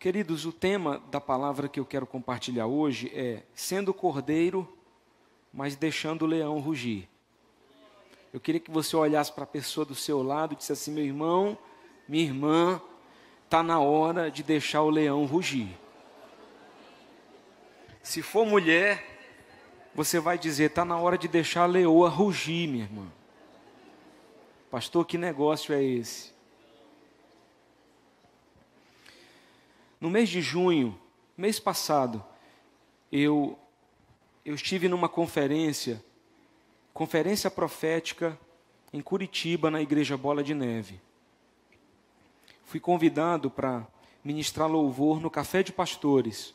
Queridos, o tema da palavra que eu quero compartilhar hoje é sendo cordeiro, mas deixando o leão rugir. Eu queria que você olhasse para a pessoa do seu lado e dissesse assim: meu irmão, minha irmã, está na hora de deixar o leão rugir. Se for mulher, você vai dizer: está na hora de deixar a leoa rugir, minha irmã. Pastor, que negócio é esse? No mês de junho, mês passado, eu estive numa conferência profética em Curitiba, na Igreja Bola de Neve. Fui convidado para ministrar louvor no Café de Pastores.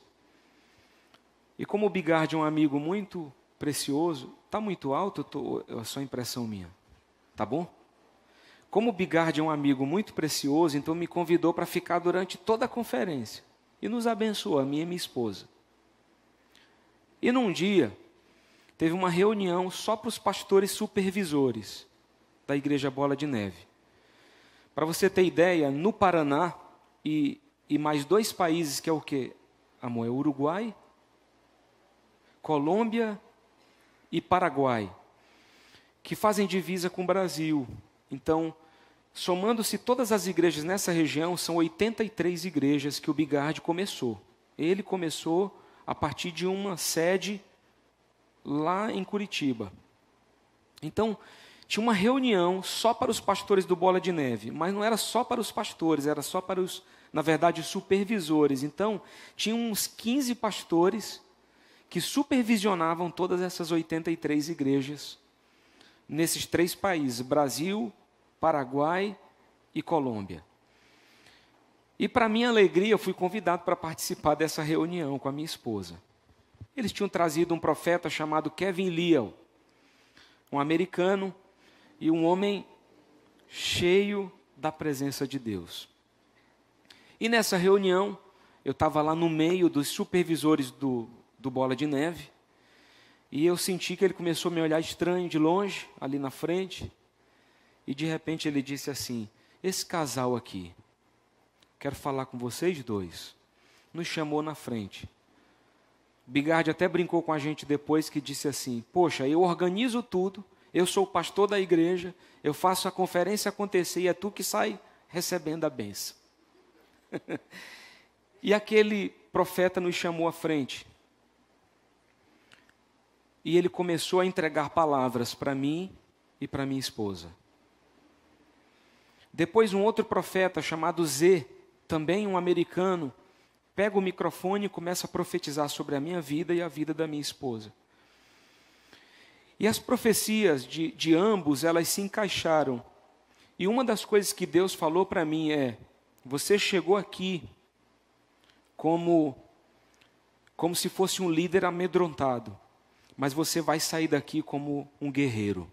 E como o Bigard é um amigo muito precioso, está muito alto, é só impressão minha, tá bom? Como o Bigard é um amigo muito precioso, então me convidou para ficar durante toda a conferência. E nos abençoou, a minha e minha esposa. E num dia, teve uma reunião só para os pastores supervisores da Igreja Bola de Neve. Para você ter ideia, no Paraná e mais 2 países, que é o quê, amor? É o Uruguai, Colômbia e Paraguai, que fazem divisa com o Brasil. Então, somando-se todas as igrejas nessa região, são 83 igrejas que o Bigard começou. Ele começou a partir de uma sede lá em Curitiba. Então, tinha uma reunião só para os pastores do Bola de Neve, mas não era só para os pastores, era só para os, na verdade, os supervisores. Então, tinha uns 15 pastores que supervisionavam todas essas 83 igrejas nesses 3 países, Brasil, Paraguai e Colômbia. E para minha alegria, eu fui convidado para participar dessa reunião com a minha esposa. Eles tinham trazido um profeta chamado Kevin Liel, um americano e um homem cheio da presença de Deus. E nessa reunião, eu estava lá no meio dos supervisores do Bola de Neve, e eu senti que ele começou a me olhar estranho de longe, ali na frente, e de repente ele disse assim: esse casal aqui, quero falar com vocês dois. Nos chamou na frente. Bigard até brincou com a gente depois, que disse assim: poxa, eu organizo tudo, eu sou o pastor da igreja, eu faço a conferência acontecer e é tu que sai recebendo a bênção. E aquele profeta nos chamou à frente. E ele começou a entregar palavras para mim e para minha esposa. Depois um outro profeta chamado Z, também um americano, pega o microfone e começa a profetizar sobre a minha vida e a vida da minha esposa. E as profecias de ambos, elas se encaixaram. E uma das coisas que Deus falou para mim é: você chegou aqui como se fosse um líder amedrontado, mas você vai sair daqui como um guerreiro.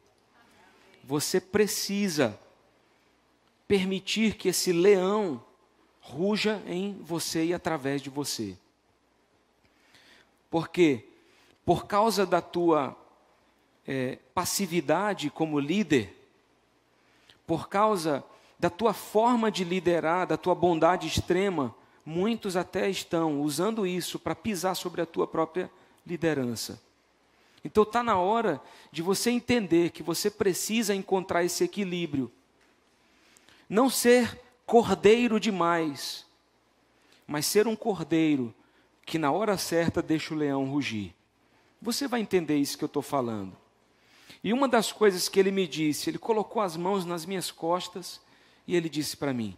Você precisa permitir que esse leão ruja em você e através de você. Porque, por causa da tua passividade como líder, por causa da tua forma de liderar, da tua bondade extrema, muitos até estão usando isso para pisar sobre a tua própria liderança. Então está na hora de você entender que você precisa encontrar esse equilíbrio. Não ser cordeiro demais, mas ser um cordeiro que na hora certa deixa o leão rugir. Você vai entender isso que eu estou falando. E uma das coisas que ele me disse, ele colocou as mãos nas minhas costas e ele disse para mim: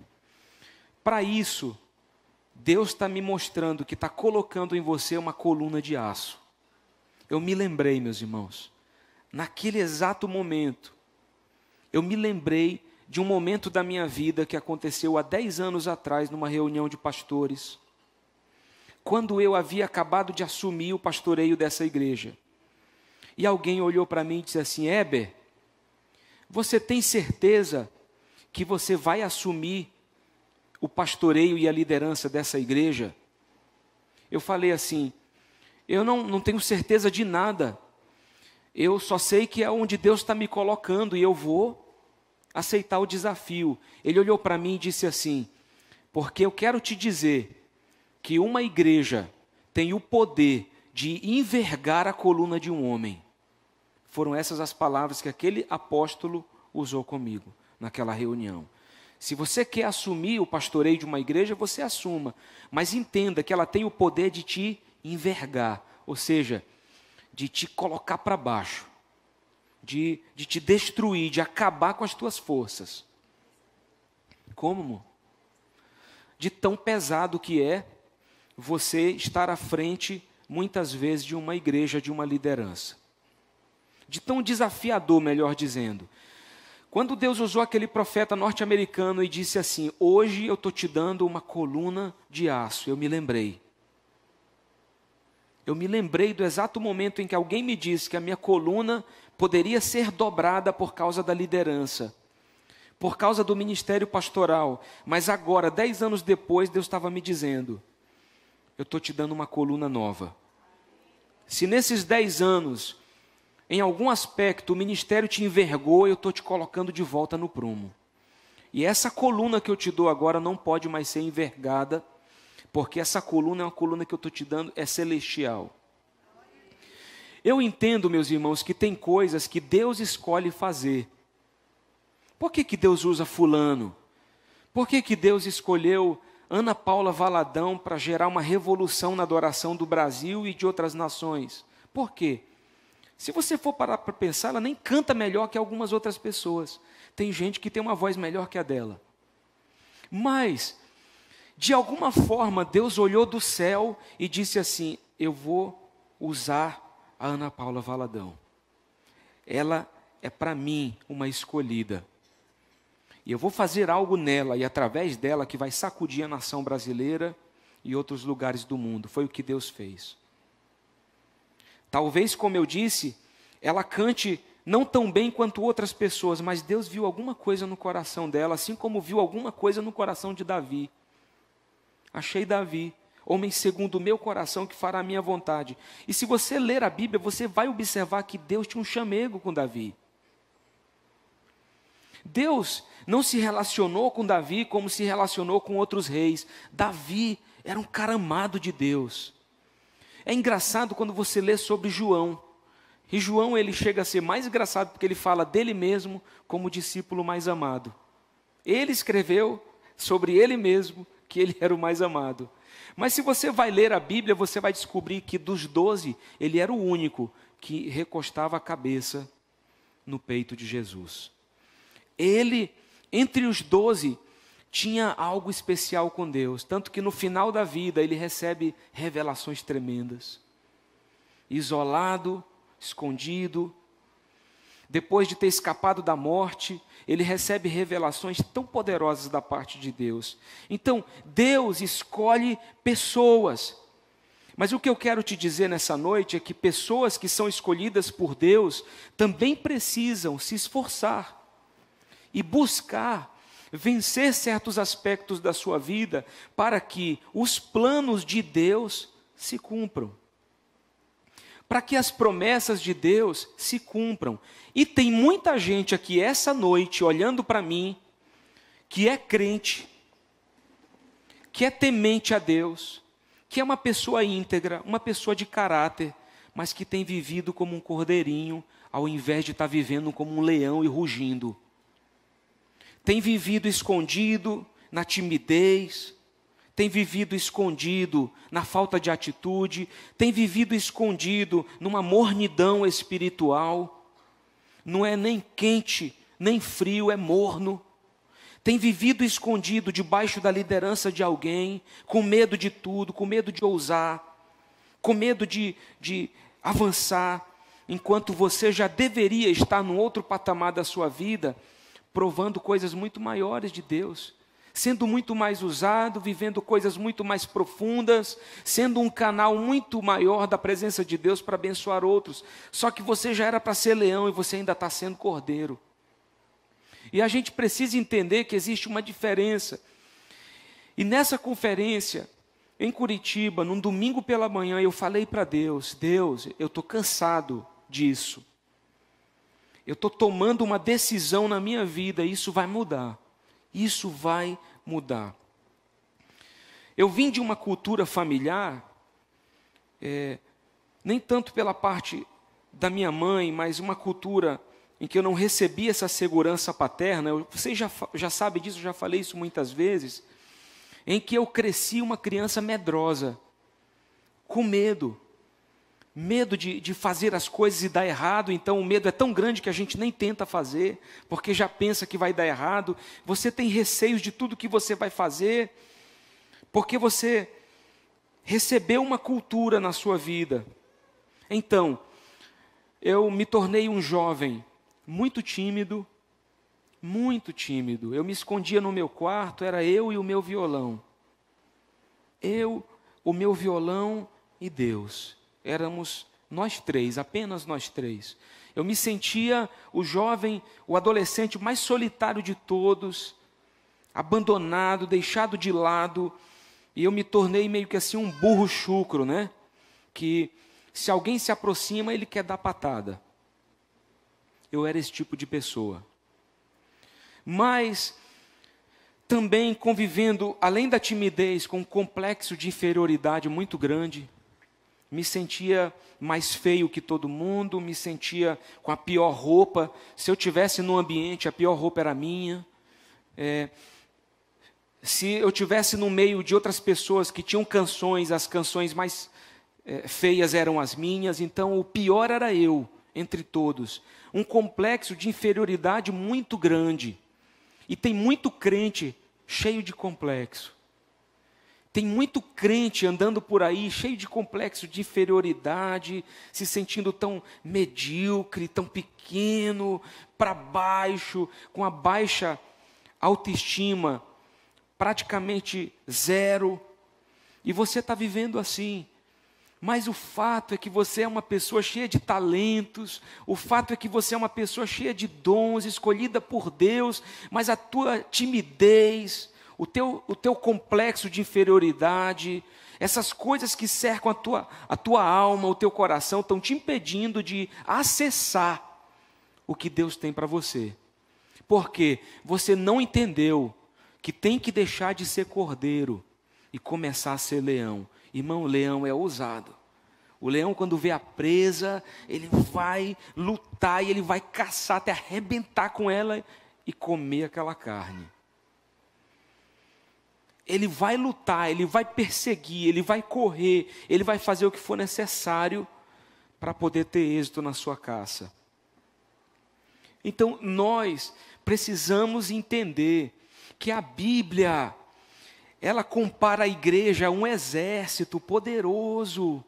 para isso, Deus está me mostrando que está colocando em você uma coluna de aço. Eu me lembrei, meus irmãos, naquele exato momento, eu me lembrei de um momento da minha vida que aconteceu há 10 anos atrás, numa reunião de pastores, quando eu havia acabado de assumir o pastoreio dessa igreja. E alguém olhou para mim e disse assim: Heber, você tem certeza que você vai assumir o pastoreio e a liderança dessa igreja? Eu falei assim: eu não tenho certeza de nada, eu só sei que é onde Deus está me colocando e eu vou aceitar o desafio. Ele olhou para mim e disse assim: porque eu quero te dizer que uma igreja tem o poder de envergar a coluna de um homem. Foram essas as palavras que aquele apóstolo usou comigo naquela reunião. Se você quer assumir o pastoreio de uma igreja, você assuma. Mas entenda que ela tem o poder de te envergar, ou seja, de te colocar para baixo, de te destruir, de acabar com as tuas forças. Como? De tão pesado que é você estar à frente, muitas vezes, de uma igreja, de uma liderança. De tão desafiador, melhor dizendo. Quando Deus usou aquele profeta norte-americano e disse assim: hoje eu estou te dando uma coluna de aço, eu me lembrei. Eu me lembrei do exato momento em que alguém me disse que a minha coluna poderia ser dobrada por causa da liderança, por causa do ministério pastoral. Mas agora, 10 anos depois, Deus estava me dizendo: eu estou te dando uma coluna nova. Se nesses 10 anos, em algum aspecto, o ministério te envergou, eu estou te colocando de volta no prumo. E essa coluna que eu te dou agora não pode mais ser envergada, porque essa coluna é uma coluna que eu estou te dando, é celestial. Eu entendo, meus irmãos, que tem coisas que Deus escolhe fazer. Por que Deus usa fulano? Por que Deus escolheu Ana Paula Valadão para gerar uma revolução na adoração do Brasil e de outras nações? Por quê? Se você for parar para pensar, ela nem canta melhor que algumas outras pessoas. Tem gente que tem uma voz melhor que a dela. Mas, de alguma forma, Deus olhou do céu e disse assim: eu vou usar a Ana Paula Valadão. Ela é para mim uma escolhida. E eu vou fazer algo nela e através dela que vai sacudir a nação brasileira e outros lugares do mundo. Foi o que Deus fez. Talvez, como eu disse, ela cante não tão bem quanto outras pessoas, mas Deus viu alguma coisa no coração dela, assim como viu alguma coisa no coração de Davi. Achei Davi, homem segundo o meu coração, que fará a minha vontade. E se você ler a Bíblia, você vai observar que Deus tinha um chamego com Davi. Deus não se relacionou com Davi como se relacionou com outros reis. Davi era um cara amado de Deus. É engraçado quando você lê sobre João. E João, ele chega a ser mais engraçado porque ele fala dele mesmo como o discípulo mais amado. Ele escreveu sobre ele mesmo que ele era o mais amado. Mas se você vai ler a Bíblia, você vai descobrir que dos 12, ele era o único que recostava a cabeça no peito de Jesus. Ele, entre os 12, tinha algo especial com Deus, tanto que no final da vida ele recebe revelações tremendas. Isolado, escondido, depois de ter escapado da morte, ele recebe revelações tão poderosas da parte de Deus. Então, Deus escolhe pessoas. Mas o que eu quero te dizer nessa noite é que pessoas que são escolhidas por Deus também precisam se esforçar e buscar vencer certos aspectos da sua vida para que os planos de Deus se cumpram. Para que as promessas de Deus se cumpram. E tem muita gente aqui essa noite olhando para mim, que é crente, que é temente a Deus, que é uma pessoa íntegra, uma pessoa de caráter, mas que tem vivido como um cordeirinho, ao invés de estar vivendo como um leão e rugindo. Tem vivido escondido na timidez, tem vivido escondido na falta de atitude, tem vivido escondido numa mornidão espiritual, não é nem quente, nem frio, é morno. Tem vivido escondido debaixo da liderança de alguém, com medo de tudo, com medo de ousar, com medo de avançar, enquanto você já deveria estar num outro patamar da sua vida, provando coisas muito maiores de Deus, sendo muito mais usado, vivendo coisas muito mais profundas, sendo um canal muito maior da presença de Deus para abençoar outros. Só que você já era para ser leão e você ainda está sendo cordeiro. E a gente precisa entender que existe uma diferença. E nessa conferência, em Curitiba, num domingo pela manhã, eu falei para Deus: Deus, eu estou cansado disso. Eu estou tomando uma decisão na minha vida, e isso vai mudar. Isso vai mudar. Eu vim de uma cultura familiar, nem tanto pela parte da minha mãe, mas uma cultura em que eu não recebi essa segurança paterna. Você já sabe disso, eu já falei isso muitas vezes, em que eu cresci uma criança medrosa, com medo de fazer as coisas e dar errado. Então o medo é tão grande que a gente nem tenta fazer, porque já pensa que vai dar errado. Você tem receios de tudo que você vai fazer, porque você recebeu uma cultura na sua vida. Então, eu me tornei um jovem muito tímido, muito tímido. Eu me escondia no meu quarto, era eu e o meu violão. Eu, o meu violão e Deus. Éramos nós três, apenas nós três. Eu me sentia o jovem, o adolescente mais solitário de todos, abandonado, deixado de lado, e eu me tornei meio que assim um burro chucro, né? Que se alguém se aproxima, ele quer dar patada. Eu era esse tipo de pessoa. Mas também convivendo, além da timidez, com um complexo de inferioridade muito grande, me sentia mais feio que todo mundo, me sentia com a pior roupa. Se eu tivesse num ambiente, a pior roupa era minha. Se eu tivesse no meio de outras pessoas que tinham canções, as canções mais feias eram as minhas. Então o pior era eu, entre todos. Um complexo de inferioridade muito grande. E tem muito crente cheio de complexo. Tem muito crente andando por aí, cheio de complexo de inferioridade, se sentindo tão medíocre, tão pequeno, para baixo, com a baixa autoestima, praticamente zero. E você está vivendo assim. Mas o fato é que você é uma pessoa cheia de talentos, o fato é que você é uma pessoa cheia de dons, escolhida por Deus, mas a tua timidez, o teu complexo de inferioridade, essas coisas que cercam a tua alma, o teu coração, estão te impedindo de acessar o que Deus tem para você. Porque você não entendeu que tem que deixar de ser cordeiro e começar a ser leão. Irmão, o leão é ousado. O leão, quando vê a presa, ele vai lutar e ele vai caçar até arrebentar com ela e comer aquela carne. Ele vai lutar, ele vai perseguir, ele vai correr, ele vai fazer o que for necessário para poder ter êxito na sua caça. Então, nós precisamos entender que a Bíblia, ela compara a igreja a um exército poderoso.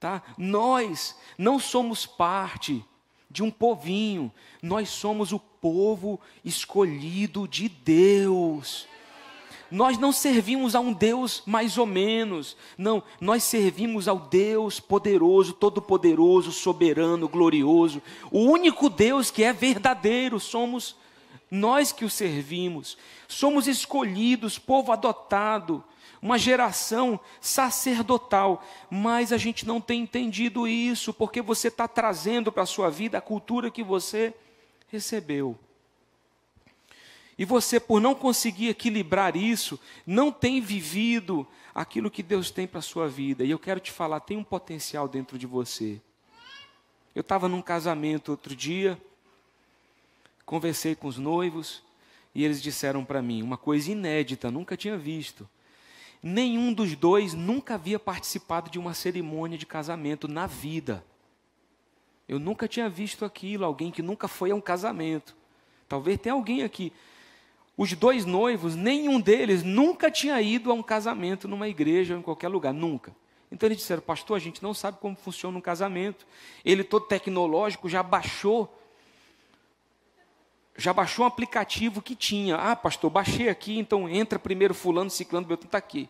Tá? Nós não somos parte de um povinho, nós somos o povo escolhido de Deus. Nós não servimos a um Deus mais ou menos, não, nós servimos ao Deus poderoso, todo-poderoso, soberano, glorioso, o único Deus que é verdadeiro, somos nós que o servimos, somos escolhidos, povo adotado, uma geração sacerdotal, mas a gente não tem entendido isso, porque você está trazendo para a sua vida a cultura que você recebeu. E você, por não conseguir equilibrar isso, não tem vivido aquilo que Deus tem para a sua vida. E eu quero te falar, tem um potencial dentro de você. Eu estava num casamento outro dia, conversei com os noivos, e eles disseram para mim, uma coisa inédita, nunca tinha visto. Nenhum dos dois nunca havia participado de uma cerimônia de casamento na vida. Eu nunca tinha visto aquilo, alguém que nunca foi a um casamento. Talvez tenha alguém aqui. Os dois noivos, nenhum deles nunca tinha ido a um casamento numa igreja ou em qualquer lugar, nunca. Então eles disseram, pastor, a gente não sabe como funciona um casamento. Ele todo tecnológico já baixou um aplicativo que tinha. Ah, pastor, baixei aqui, então entra primeiro fulano, ciclano, Beltrano está aqui.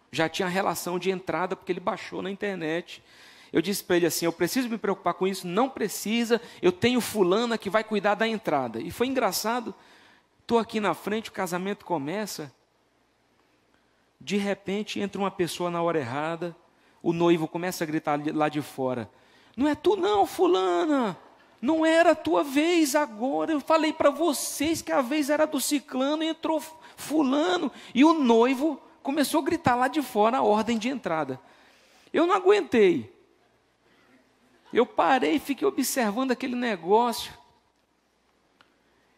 Já tinha a relação de entrada, porque ele baixou na internet. Eu disse para ele assim, eu preciso me preocupar com isso? Não precisa, eu tenho fulana que vai cuidar da entrada. E foi engraçado, estou aqui na frente, o casamento começa, de repente entra uma pessoa na hora errada, o noivo começa a gritar lá de fora, não é tu não, fulana, não era a tua vez agora, eu falei para vocês que a vez era do ciclano, entrou fulano, e o noivo começou a gritar lá de fora a ordem de entrada. Eu não aguentei. Eu parei e fiquei observando aquele negócio.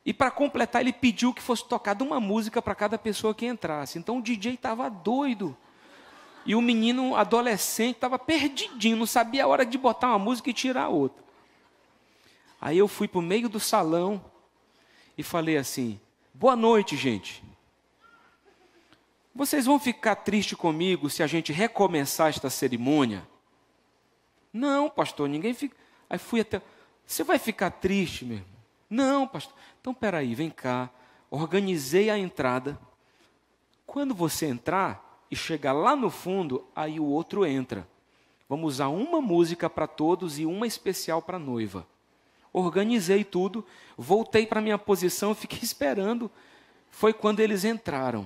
E para completar, ele pediu que fosse tocada uma música para cada pessoa que entrasse. Então o DJ estava doido. E o menino adolescente estava perdidinho, não sabia a hora de botar uma música e tirar outra. Aí eu fui para o meio do salão e falei assim: boa noite, gente. Vocês vão ficar tristes comigo se a gente recomeçar esta cerimônia? Não, pastor, ninguém fica. Aí fui até. Você vai ficar triste, meu irmão? Não, pastor. Então, peraí, vem cá. Organizei a entrada. Quando você entrar e chegar lá no fundo, aí o outro entra. Vamos usar uma música para todos e uma especial para a noiva. Organizei tudo, voltei para a minha posição, fiquei esperando. Foi quando eles entraram.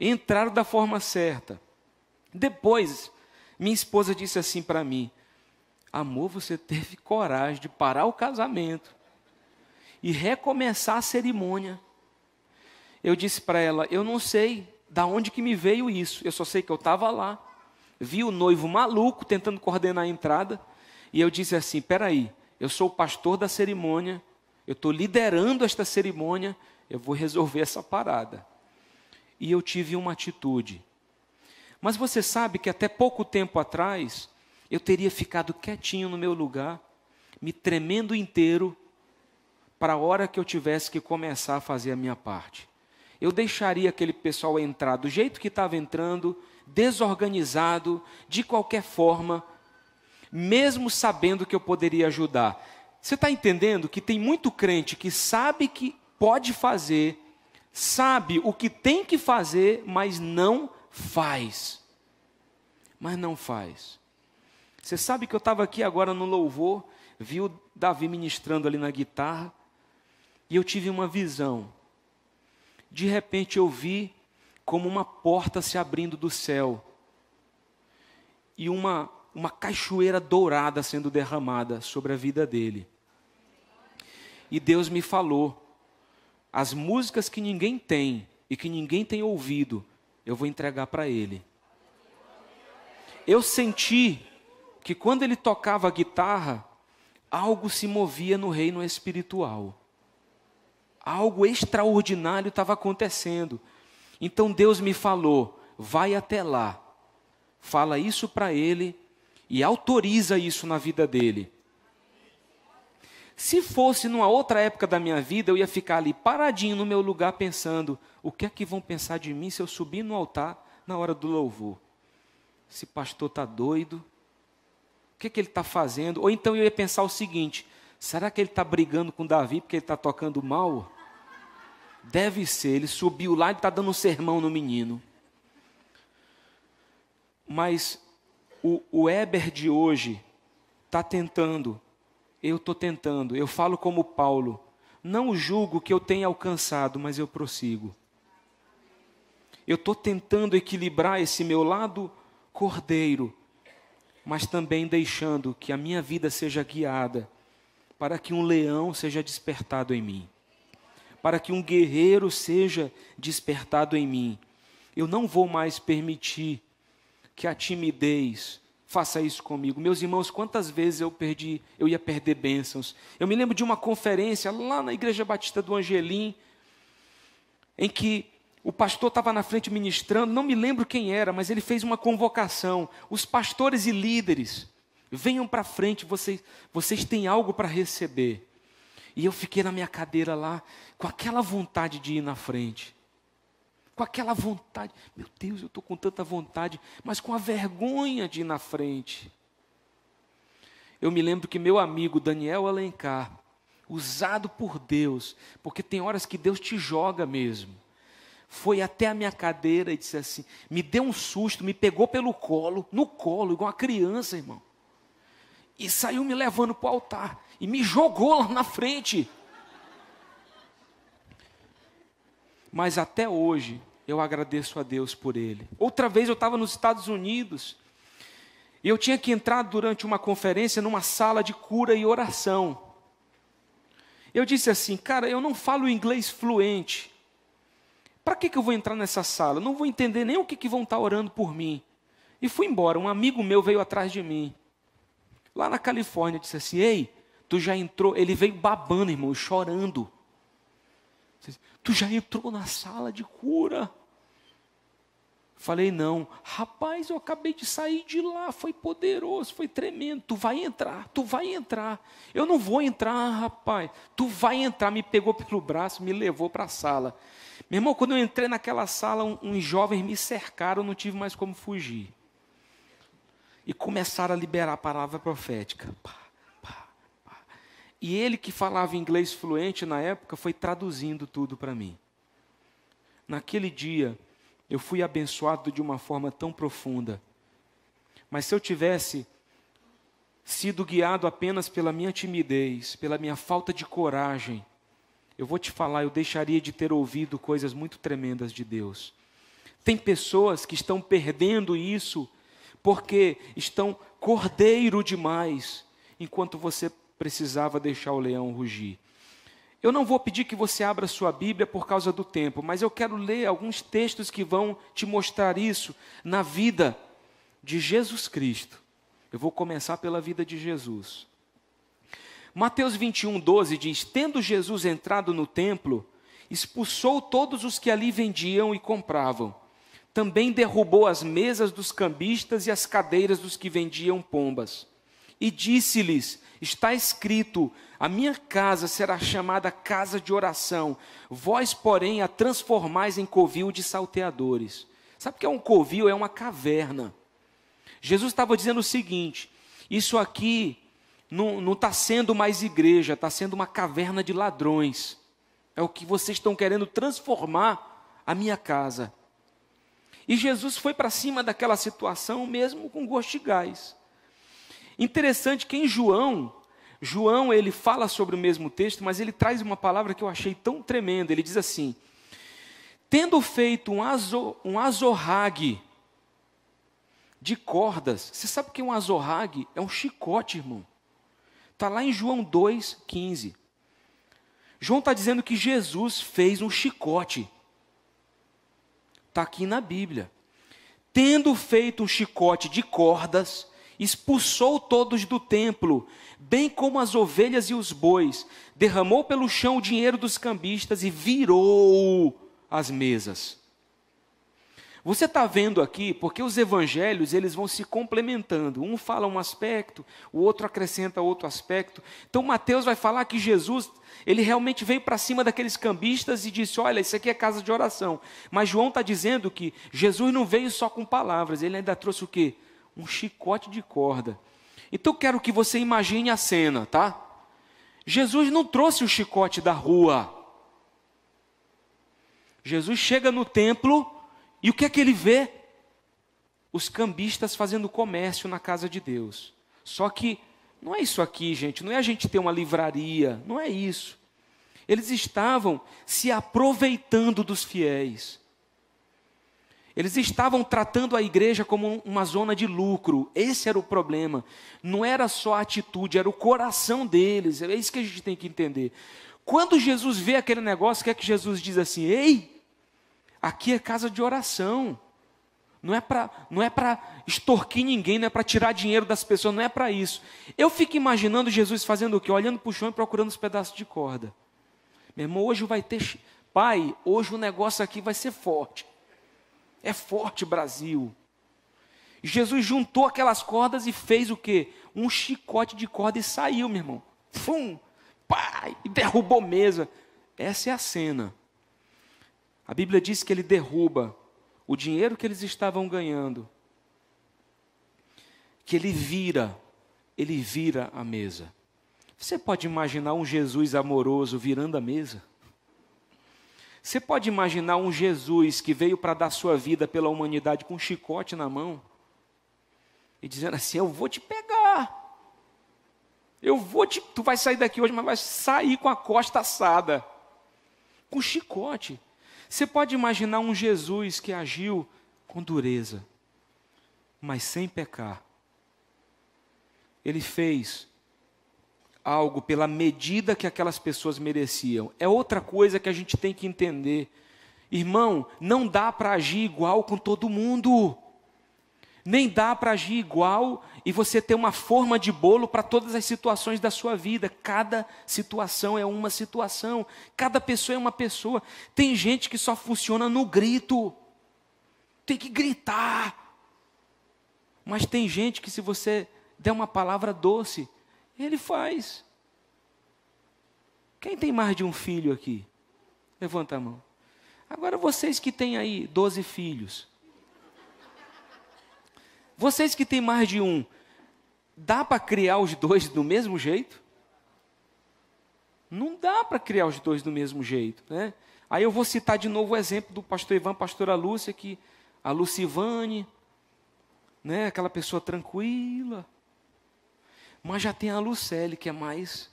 Entraram da forma certa. Depois, minha esposa disse assim para mim: amor, você teve coragem de parar o casamento e recomeçar a cerimônia. Eu disse para ela: eu não sei de onde que me veio isso, eu só sei que eu estava lá, vi o noivo maluco tentando coordenar a entrada, e eu disse assim: peraí, eu sou o pastor da cerimônia, eu estou liderando esta cerimônia, eu vou resolver essa parada. E eu tive uma atitude. Mas você sabe que até pouco tempo atrás, eu teria ficado quietinho no meu lugar, me tremendo inteiro, para a hora que eu tivesse que começar a fazer a minha parte. Eu deixaria aquele pessoal entrar do jeito que estava entrando, desorganizado, de qualquer forma, mesmo sabendo que eu poderia ajudar. Você está entendendo que tem muito crente que sabe que pode fazer, sabe o que tem que fazer, mas não faz. Mas não faz. Você sabe que eu estava aqui agora no louvor, vi o Davi ministrando ali na guitarra, e eu tive uma visão. De repente eu vi como uma porta se abrindo do céu, e uma cachoeira dourada sendo derramada sobre a vida dele. E Deus me falou: as músicas que ninguém tem e que ninguém tem ouvido, eu vou entregar para ele. Eu senti que quando ele tocava a guitarra, algo se movia no reino espiritual. Algo extraordinário estava acontecendo. Então Deus me falou: vai até lá, fala isso para ele e autoriza isso na vida dele. Se fosse numa outra época da minha vida, eu ia ficar ali paradinho no meu lugar pensando: o que é que vão pensar de mim se eu subir no altar na hora do louvor? Esse pastor está doido? O que é que ele está fazendo? Ou então eu ia pensar o seguinte: será que ele está brigando com Davi porque ele está tocando mal? Deve ser, ele subiu lá e está dando um sermão no menino. Mas o Heber de hoje está tentando, eu estou tentando, eu falo como Paulo: não julgo que eu tenha alcançado, mas eu prossigo. Eu estou tentando equilibrar esse meu lado cordeiro, mas também deixando que a minha vida seja guiada para que um leão seja despertado em mim, para que um guerreiro seja despertado em mim. Eu não vou mais permitir que a timidez faça isso comigo. Meus irmãos, quantas vezes eu ia perder bênçãos. Eu me lembro de uma conferência lá na Igreja Batista do Angelim, em que o pastor estava na frente ministrando, não me lembro quem era, mas ele fez uma convocação: os pastores e líderes, venham para frente, vocês têm algo para receber. E eu fiquei na minha cadeira lá, com aquela vontade de ir na frente. Com aquela vontade, meu Deus, eu estou com tanta vontade, mas com a vergonha de ir na frente. Eu me lembro que meu amigo Daniel Alencar, usado por Deus, porque tem horas que Deus te joga mesmo, foi até a minha cadeira e disse assim, me deu um susto, me pegou pelo colo, no colo, igual uma criança, irmão. E saiu me levando para o altar, e me jogou lá na frente. Mas até hoje, eu agradeço a Deus por ele. Outra vez eu estava nos Estados Unidos, e eu tinha que entrar durante uma conferência numa sala de cura e oração. Eu disse assim, cara, eu não falo inglês fluente. para que eu vou entrar nessa sala? Eu não vou entender nem o que vão estar orando por mim. E fui embora. Um amigo meu veio atrás de mim, lá na Califórnia, disse assim: ei, tu já entrou? Ele veio babando, irmão, chorando. Tu já entrou na sala de cura? Falei: não. Rapaz, eu acabei de sair de lá, foi poderoso, foi tremendo. Tu vai entrar, tu vai entrar. Eu não vou entrar, rapaz. Tu vai entrar. Me pegou pelo braço, me levou para a sala. Meu irmão, quando eu entrei naquela sala, uns jovens me cercaram, eu não tive mais como fugir. E começaram a liberar a palavra profética. Pá, pá, pá. E ele, que falava inglês fluente na época, foi traduzindo tudo para mim. Naquele dia, eu fui abençoado de uma forma tão profunda. Mas se eu tivesse sido guiado apenas pela minha timidez, pela minha falta de coragem, eu vou te falar, eu deixaria de ter ouvido coisas muito tremendas de Deus. Tem pessoas que estão perdendo isso porque estão cordeiro demais, enquanto você precisava deixar o leão rugir. Eu não vou pedir que você abra sua Bíblia por causa do tempo, mas eu quero ler alguns textos que vão te mostrar isso na vida de Jesus Cristo. Eu vou começar pela vida de Jesus. Mateus 21:12 diz: tendo Jesus entrado no templo, expulsou todos os que ali vendiam e compravam. Também derrubou as mesas dos cambistas e as cadeiras dos que vendiam pombas. E disse-lhes: está escrito, a minha casa será chamada casa de oração, vós, porém, a transformais em covil de salteadores. Sabe o que é um covil? É uma caverna. Jesus estava dizendo o seguinte: isso aqui não está sendo mais igreja, está sendo uma caverna de ladrões. É o que vocês estão querendo transformar a minha casa. E Jesus foi para cima daquela situação mesmo com gosto de gás. Interessante que em João ele fala sobre o mesmo texto, mas ele traz uma palavra que eu achei tão tremenda. Ele diz assim: tendo feito um azorrague de cordas. Você sabe o que é um azorrague? É um chicote, irmão. Está lá em João 2,15. João está dizendo que Jesus fez um chicote. Está aqui na Bíblia. Tendo feito um chicote de cordas, expulsou todos do templo, bem como as ovelhas e os bois, derramou pelo chão o dinheiro dos cambistas e virou as mesas. Você está vendo aqui, porque os evangelhos eles vão se complementando. Um fala um aspecto, o outro acrescenta outro aspecto. Então Mateus vai falar que Jesus, ele realmente veio para cima daqueles cambistas e disse: olha, isso aqui é casa de oração. Mas João está dizendo que Jesus não veio só com palavras, ele ainda trouxe o quê? Um chicote de corda. Então eu quero que você imagine a cena, tá? Jesus não trouxe o chicote da rua. Jesus chega no templo e o que é que ele vê? Os cambistas fazendo comércio na casa de Deus. Só que não é isso aqui, gente, não é a gente ter uma livraria, não é isso. Eles estavam se aproveitando dos fiéis. Eles estavam tratando a igreja como uma zona de lucro. Esse era o problema. Não era só a atitude, era o coração deles. É isso que a gente tem que entender. Quando Jesus vê aquele negócio, o que é que Jesus diz assim? Ei, aqui é casa de oração. Não é para extorquir ninguém, não é para tirar dinheiro das pessoas, não é para isso. Eu fico imaginando Jesus fazendo o quê? Olhando para o chão e procurando os pedaços de corda. Meu irmão, hoje vai ter... Pai, hoje o negócio aqui vai ser forte. É forte, Brasil. Jesus juntou aquelas cordas e fez o quê? Um chicote de corda e saiu, meu irmão. Fum! Pai! E derrubou mesa. Essa é a cena. A Bíblia diz que ele derruba o dinheiro que eles estavam ganhando, que ele vira a mesa. Você pode imaginar um Jesus amoroso virando a mesa? Você pode imaginar um Jesus que veio para dar sua vida pela humanidade com um chicote na mão e dizendo assim: eu vou te pegar, tu vai sair daqui hoje, mas vai sair com a costa assada, com chicote. Você pode imaginar um Jesus que agiu com dureza, mas sem pecar. Ele fez algo pela medida que aquelas pessoas mereciam. É outra coisa que a gente tem que entender. Irmão, não dá para agir igual com todo mundo. Nem dá para agir igual e você ter uma forma de bolo para todas as situações da sua vida. Cada situação é uma situação. Cada pessoa é uma pessoa. Tem gente que só funciona no grito. Tem que gritar. Mas tem gente que se você der uma palavra doce, ele faz. Quem tem mais de um filho aqui? Levanta a mão. Agora vocês que têm aí 12 filhos. Vocês que têm mais de um, dá para criar os dois do mesmo jeito? Não dá para criar os dois do mesmo jeito, né? Aí eu vou citar de novo o exemplo do pastor Ivan, pastora Lúcia, que a Lucivane, né, aquela pessoa tranquila. Mas já tem a Lucélia, que é mais,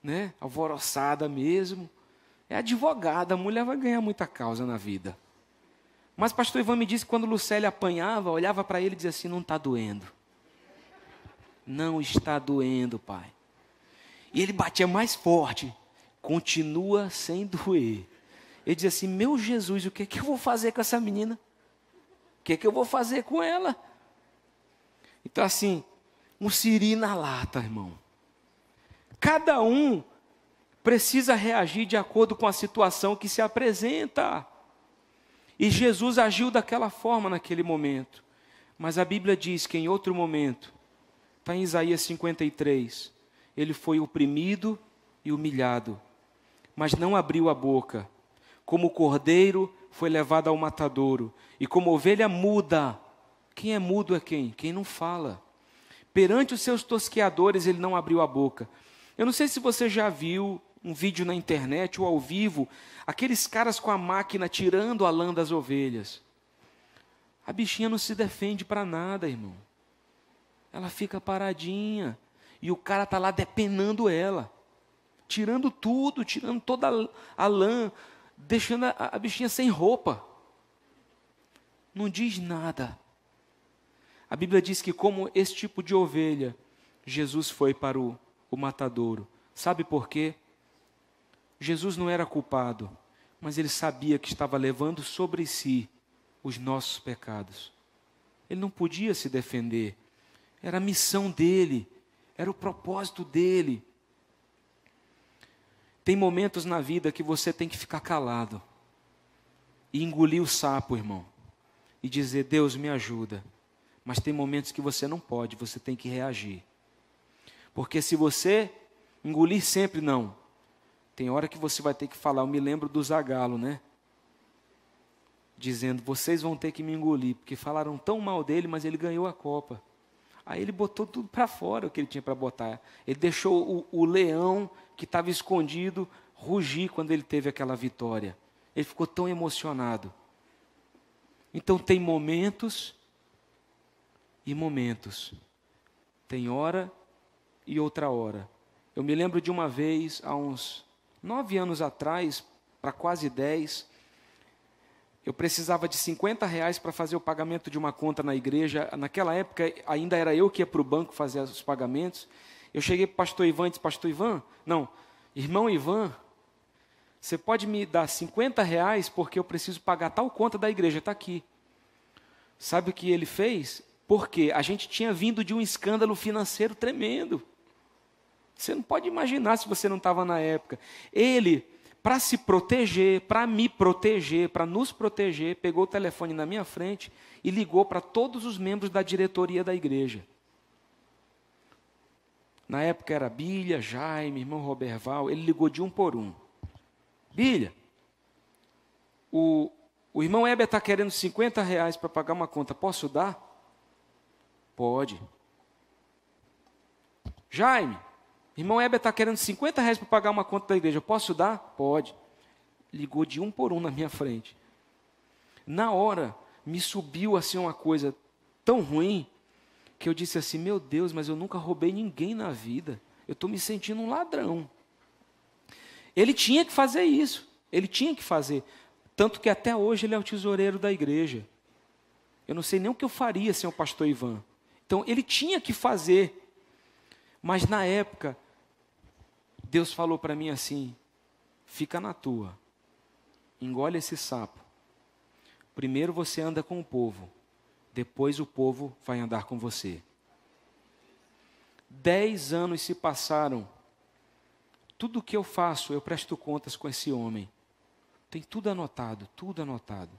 né, alvoroçada mesmo. É advogada, a mulher vai ganhar muita causa na vida. Mas o pastor Ivan me disse que quando Lucélia apanhava, olhava para ele e dizia assim, não está doendo. Não está doendo, pai. E ele batia mais forte. Continua sem doer. Ele dizia assim, meu Jesus, o que é que eu vou fazer com essa menina? O que é que eu vou fazer com ela? Então assim, um siri na lata, irmão. Cada um precisa reagir de acordo com a situação que se apresenta. E Jesus agiu daquela forma naquele momento. Mas a Bíblia diz que em outro momento, está em Isaías 53, ele foi oprimido e humilhado, mas não abriu a boca. Como cordeiro foi levado ao matadouro, e como ovelha muda. Quem é mudo é quem? Quem não fala. Perante os seus tosqueadores ele não abriu a boca. Eu não sei se você já viu um vídeo na internet ou ao vivo, aqueles caras com a máquina tirando a lã das ovelhas. A bichinha não se defende para nada, irmão. Ela fica paradinha e o cara está lá depenando ela, tirando tudo, tirando toda a lã, deixando a bichinha sem roupa. Não diz nada. A Bíblia diz que como esse tipo de ovelha, Jesus foi para o matadouro. Sabe por quê? Jesus não era culpado, mas ele sabia que estava levando sobre si os nossos pecados. Ele não podia se defender. Era a missão dele, era o propósito dele. Tem momentos na vida que você tem que ficar calado e engolir o sapo, irmão, e dizer, Deus me ajuda. Mas tem momentos que você não pode, você tem que reagir. Porque se você engolir sempre, não. Tem hora que você vai ter que falar, eu me lembro do Zagallo, né? Dizendo, vocês vão ter que me engolir, porque falaram tão mal dele, mas ele ganhou a Copa. Aí ele botou tudo para fora, o que ele tinha para botar. Ele deixou o leão que estava escondido rugir quando ele teve aquela vitória. Ele ficou tão emocionado. Então tem momentos e momentos. Tem hora e outra hora. Eu me lembro de uma vez, há uns 9 anos atrás, para quase 10, eu precisava de R$50 para fazer o pagamento de uma conta na igreja. Naquela época, ainda era eu que ia para o banco fazer os pagamentos. Eu cheguei para o pastor Ivan e disse, pastor Ivan, não, irmão Ivan, você pode me dar R$50 porque eu preciso pagar tal conta da igreja, está aqui. Sabe o que ele fez? Porque a gente tinha vindo de um escândalo financeiro tremendo. Você não pode imaginar se você não estava na época. Ele, para se proteger, para me proteger, para nos proteger, pegou o telefone na minha frente e ligou para todos os membros da diretoria da igreja. Na época era Bília, Jaime, irmão Roberval, ele ligou de um por um. Bília, o irmão Heber está querendo R$50 para pagar uma conta, posso dar? Pode. Jaime, irmão Heber está querendo R$50 para pagar uma conta da igreja, posso dar? Pode. Ligou de um por um na minha frente. Na hora, me subiu assim uma coisa tão ruim, que eu disse assim, meu Deus, mas eu nunca roubei ninguém na vida. Eu estou me sentindo um ladrão. Ele tinha que fazer isso. Ele tinha que fazer. Tanto que até hoje ele é o tesoureiro da igreja. Eu não sei nem o que eu faria sem o pastor Ivan. Então, ele tinha que fazer. Mas na época, Deus falou para mim assim, fica na tua. engole esse sapo. Primeiro você anda com o povo, depois o povo vai andar com você. 10 anos se passaram. Tudo o que eu faço, eu presto contas com esse homem. Tem tudo anotado, tudo anotado.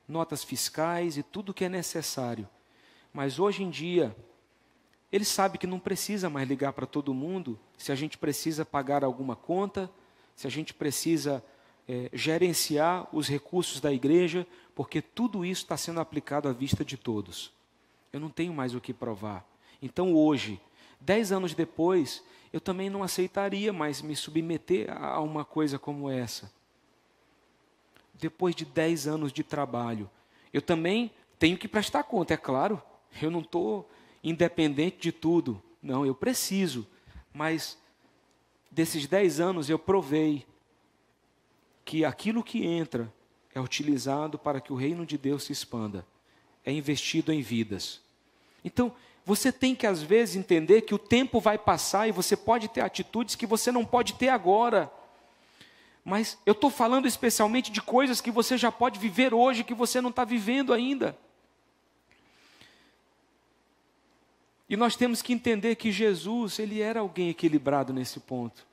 Notas fiscais e tudo que é necessário. Mas hoje em dia, ele sabe que não precisa mais ligar para todo mundo, se a gente precisa pagar alguma conta, se a gente precisa gerenciar os recursos da igreja, porque tudo isso está sendo aplicado à vista de todos. Eu não tenho mais o que provar. Então hoje, 10 anos depois, eu também não aceitaria mais me submeter a uma coisa como essa. Depois de 10 anos de trabalho, eu também tenho que prestar conta, é claro. Eu não estou independente de tudo. Não, eu preciso. Mas desses 10 anos eu provei que aquilo que entra é utilizado para que o reino de Deus se expanda. É investido em vidas. Então, você tem que às vezes entender que o tempo vai passar e você pode ter atitudes que você não pode ter agora. Mas eu estou falando especialmente de coisas que você já pode viver hoje, que você não está vivendo ainda. E nós temos que entender que Jesus, ele era alguém equilibrado nesse ponto.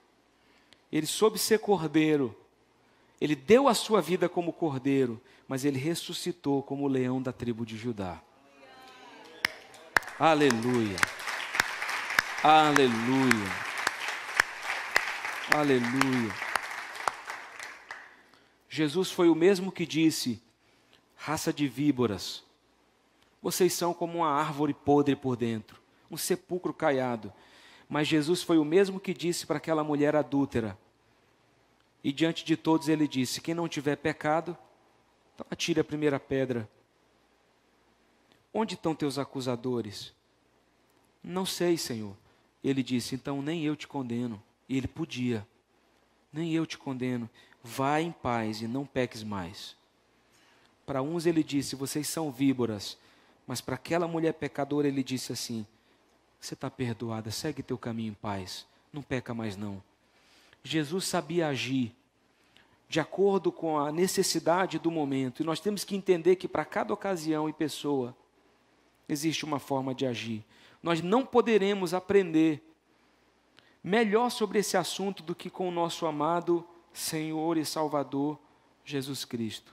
Ele soube ser cordeiro. Ele deu a sua vida como cordeiro, mas ele ressuscitou como o leão da tribo de Judá. Aleluia. Aleluia. Aleluia. Jesus foi o mesmo que disse: raça de víboras, vocês são como uma árvore podre por dentro, um sepulcro caiado. Mas Jesus foi o mesmo que disse para aquela mulher adúltera. E diante de todos ele disse: quem não tiver pecado, então atire a primeira pedra. Onde estão teus acusadores? Não sei, Senhor. Ele disse: então nem eu te condeno. E ele podia. Nem eu te condeno. Vá em paz e não peques mais. Para uns ele disse: vocês são víboras. Mas para aquela mulher pecadora ele disse assim: você está perdoada, segue teu caminho em paz. Não peca mais não. Jesus sabia agir de acordo com a necessidade do momento. E nós temos que entender que para cada ocasião e pessoa existe uma forma de agir. Nós não poderemos aprender melhor sobre esse assunto do que com o nosso amado Senhor e Salvador Jesus Cristo.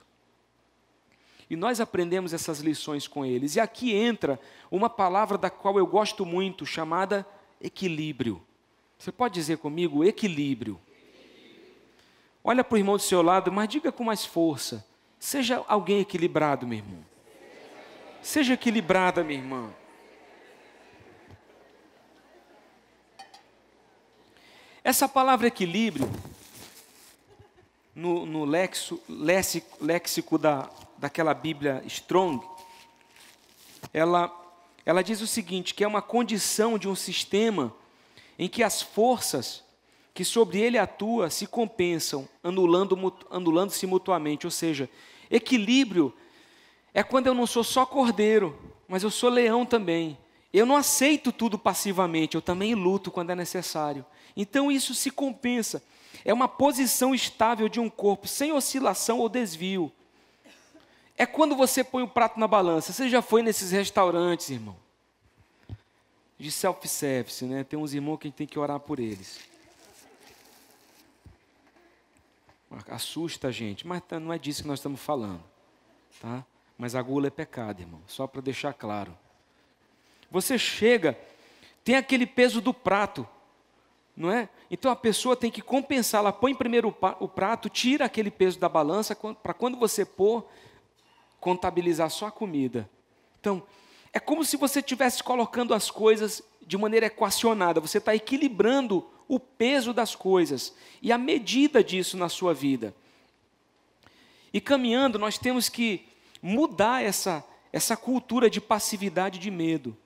E nós aprendemos essas lições com eles. E aqui entra uma palavra da qual eu gosto muito, chamada equilíbrio. Você pode dizer comigo, equilíbrio. Olha para o irmão do seu lado, mas diga com mais força. Seja alguém equilibrado, meu irmão. Seja equilibrada, minha irmã. Essa palavra equilíbrio, no léxico daquela Bíblia Strong, ela diz o seguinte, que é uma condição de um sistema em que as forças que sobre ele atua se compensam, anulando-se mutuamente. Ou seja, equilíbrio é quando eu não sou só cordeiro, mas eu sou leão também. Eu não aceito tudo passivamente, eu também luto quando é necessário. Então isso se compensa. É uma posição estável de um corpo, sem oscilação ou desvio. É quando você põe o prato na balança. Você já foi nesses restaurantes, irmão? De self-service, né? Tem uns irmãos que a gente tem que orar por eles. Assusta a gente, mas não é disso que nós estamos falando, tá? Mas a gula é pecado, irmão, só para deixar claro. Você chega, tem aquele peso do prato, não é? Então a pessoa tem que compensar, ela põe primeiro o prato, tira aquele peso da balança, para quando você pôr, contabilizar só a comida. Então, é como se você estivesse colocando as coisas de maneira equacionada, você está equilibrando o peso das coisas e a medida disso na sua vida. E caminhando, nós temos que mudar essa cultura de passividade e de medo.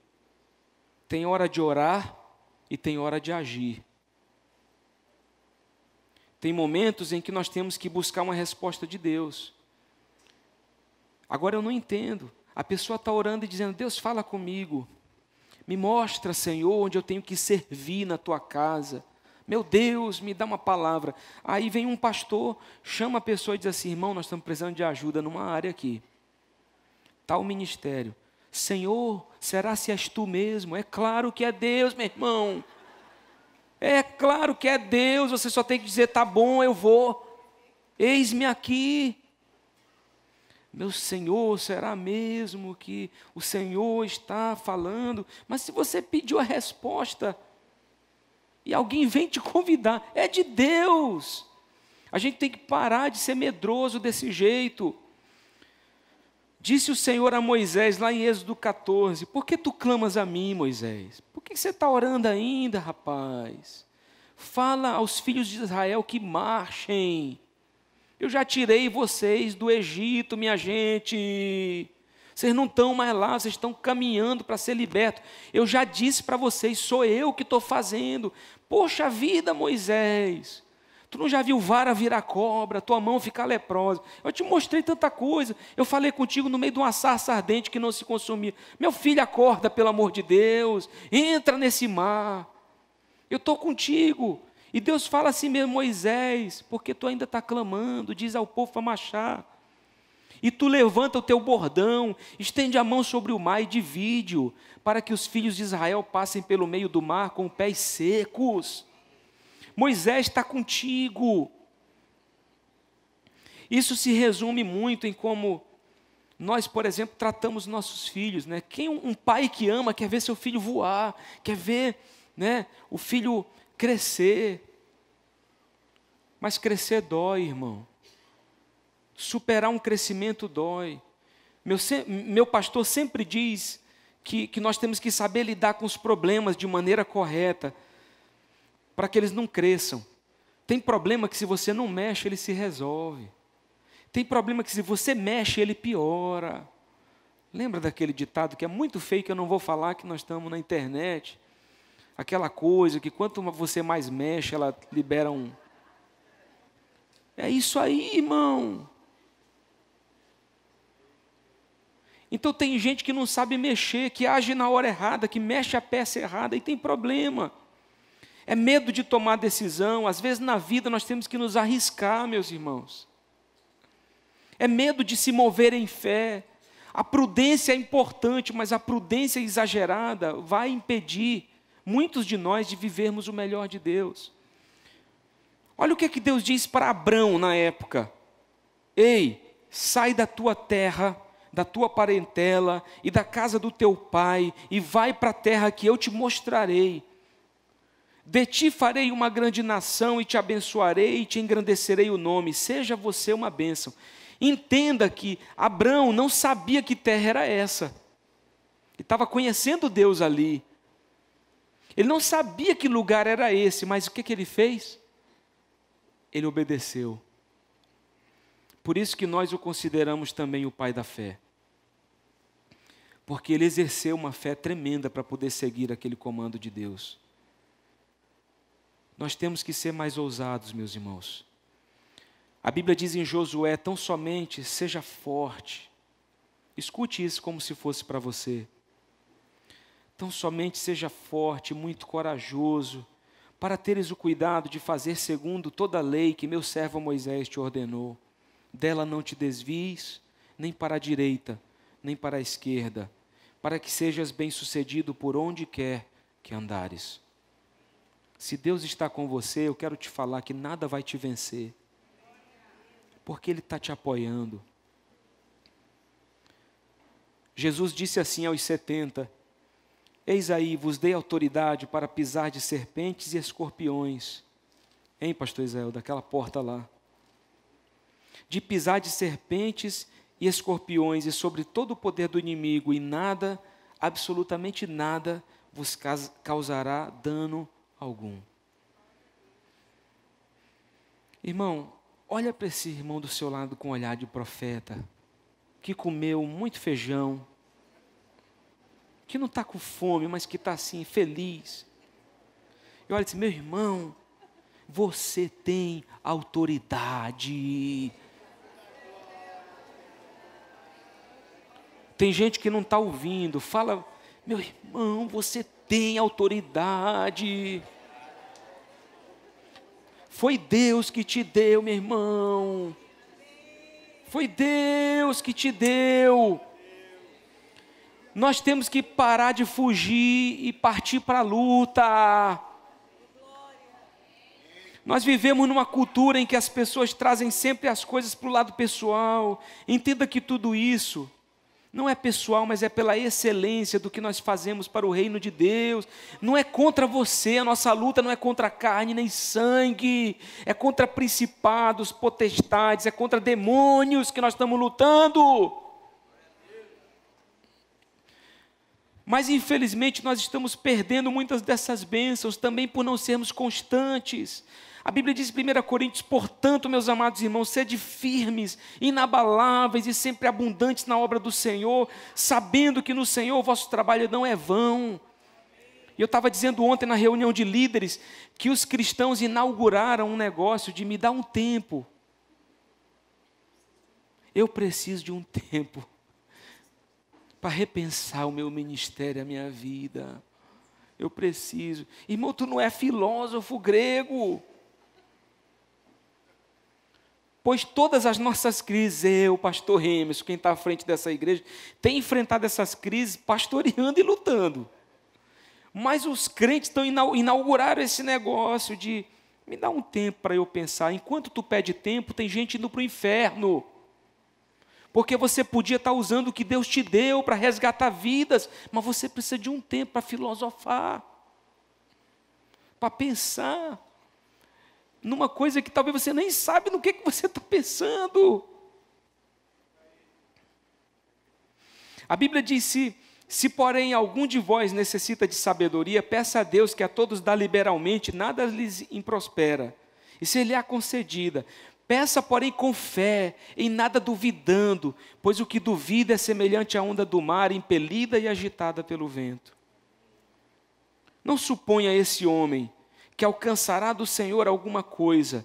Tem hora de orar e tem hora de agir. Tem momentos em que nós temos que buscar uma resposta de Deus. Agora eu não entendo. A pessoa está orando e dizendo: Deus, fala comigo. Me mostra, Senhor, onde eu tenho que servir na tua casa. Meu Deus, me dá uma palavra. Aí vem um pastor, chama a pessoa e diz assim: irmão, nós estamos precisando de ajuda numa área aqui. Tal ministério. Senhor, será se és tu mesmo? É claro que é Deus, meu irmão. É claro que é Deus, você só tem que dizer: tá bom, eu vou. Eis-me aqui. Meu Senhor, será mesmo que o Senhor está falando? Mas se você pediu a resposta e alguém vem te convidar, é de Deus. A gente tem que parar de ser medroso desse jeito. Disse o Senhor a Moisés, lá em Êxodo 14, por que tu clamas a mim, Moisés? Por que você está orando ainda, rapaz? Fala aos filhos de Israel que marchem. Eu já tirei vocês do Egito, minha gente. Vocês não estão mais lá, vocês estão caminhando para ser libertos. Eu já disse para vocês, sou eu que estou fazendo. Poxa vida, Moisés. Tu não já viu vara virar cobra, tua mão ficar leprosa? Eu te mostrei tanta coisa. Eu falei contigo no meio de uma sarça ardente que não se consumia. Meu filho, acorda, pelo amor de Deus. Entra nesse mar. Eu estou contigo. E Deus fala assim mesmo: Moisés, porque tu ainda está clamando, diz ao povo para marchar. E tu levanta o teu bordão, estende a mão sobre o mar e divide-o, para que os filhos de Israel passem pelo meio do mar com pés secos. Moisés está contigo. Isso se resume muito em como nós, por exemplo, tratamos nossos filhos, né? Quem um pai que ama quer ver seu filho voar, quer ver, né, o filho crescer. Mas crescer dói, irmão. Superar um crescimento dói. Meu pastor sempre diz que nós temos que saber lidar com os problemas de maneira correta, para que eles não cresçam. Tem problema que se você não mexe, ele se resolve. Tem problema que se você mexe, ele piora. Lembra daquele ditado que é muito feio, que eu não vou falar, que nós estamos na internet? Aquela coisa que quanto você mais mexe, ela libera um... É isso aí, irmão. Então tem gente que não sabe mexer, que age na hora errada, que mexe a peça errada e tem problema. É medo de tomar decisão. Às vezes na vida nós temos que nos arriscar, meus irmãos. É medo de se mover em fé. A prudência é importante, mas a prudência exagerada vai impedir muitos de nós de vivermos o melhor de Deus. Olha o que Deus diz para Abrão na época. Ei, sai da tua terra, da tua parentela e da casa do teu pai e vai para a terra que eu te mostrarei. De ti farei uma grande nação e te abençoarei e te engrandecerei o nome. Seja você uma bênção. Entenda que Abrão não sabia que terra era essa. Ele estava conhecendo Deus ali. Ele não sabia que lugar era esse, mas o que ele fez? Ele obedeceu. Por isso que nós o consideramos também o pai da fé. Porque ele exerceu uma fé tremenda para poder seguir aquele comando de Deus. Nós temos que ser mais ousados, meus irmãos. A Bíblia diz em Josué: tão somente seja forte. Escute isso como se fosse para você. Tão somente seja forte, muito corajoso, para teres o cuidado de fazer segundo toda a lei que meu servo Moisés te ordenou. Dela não te desvies, nem para a direita, nem para a esquerda, para que sejas bem-sucedido por onde quer que andares. Se Deus está com você, eu quero te falar que nada vai te vencer, porque Ele está te apoiando. Jesus disse assim aos 70, eis aí, vos dei autoridade para pisar de serpentes e escorpiões. Hein, pastor Israel, daquela porta lá. De pisar de serpentes e escorpiões e sobre todo o poder do inimigo, e nada, absolutamente nada, vos causará dano algum. Irmão, olha para esse irmão do seu lado com um olhar de profeta, que comeu muito feijão, que não está com fome, mas que está assim, feliz. E olha assim, meu irmão, você tem autoridade. Tem gente que não está ouvindo, fala, meu irmão, você tem autoridade. Foi Deus que te deu, meu irmão. Foi Deus que te deu. Nós temos que parar de fugir e partir para a luta. Nós vivemos numa cultura em que as pessoas trazem sempre as coisas para o lado pessoal. Entenda que tudo isso não é pessoal, mas é pela excelência do que nós fazemos para o reino de Deus. Não é contra você, a nossa luta não é contra carne nem sangue, é contra principados, potestades, é contra demônios que nós estamos lutando. Mas infelizmente nós estamos perdendo muitas dessas bênçãos também por não sermos constantes. A Bíblia diz em 1 Coríntios, portanto, meus amados irmãos, sede firmes, inabaláveis e sempre abundantes na obra do Senhor, sabendo que no Senhor o vosso trabalho não é vão. E eu estava dizendo ontem na reunião de líderes, que os cristãos inauguraram um negócio de me dar um tempo. Eu preciso de um tempo para repensar o meu ministério, a minha vida. Eu preciso. Irmão, tu não é filósofo grego. Pois todas as nossas crises, eu, pastor Remes, quem está à frente dessa igreja, tem enfrentado essas crises pastoreando e lutando. Mas os crentes estão inauguraram esse negócio de me dar um tempo para eu pensar. Enquanto tu pede tempo, tem gente indo para o inferno. Porque você podia estar usando o que Deus te deu para resgatar vidas, mas você precisa de um tempo para filosofar, para pensar numa coisa que talvez você nem sabe no que você está pensando. A Bíblia diz, se porém algum de vós necessita de sabedoria, peça a Deus que a todos dá liberalmente, nada lhes improspera, e se lhe é concedida. Peça, porém, com fé, em nada duvidando, pois o que duvida é semelhante à onda do mar, impelida e agitada pelo vento. Não suponha esse homem que alcançará do Senhor alguma coisa,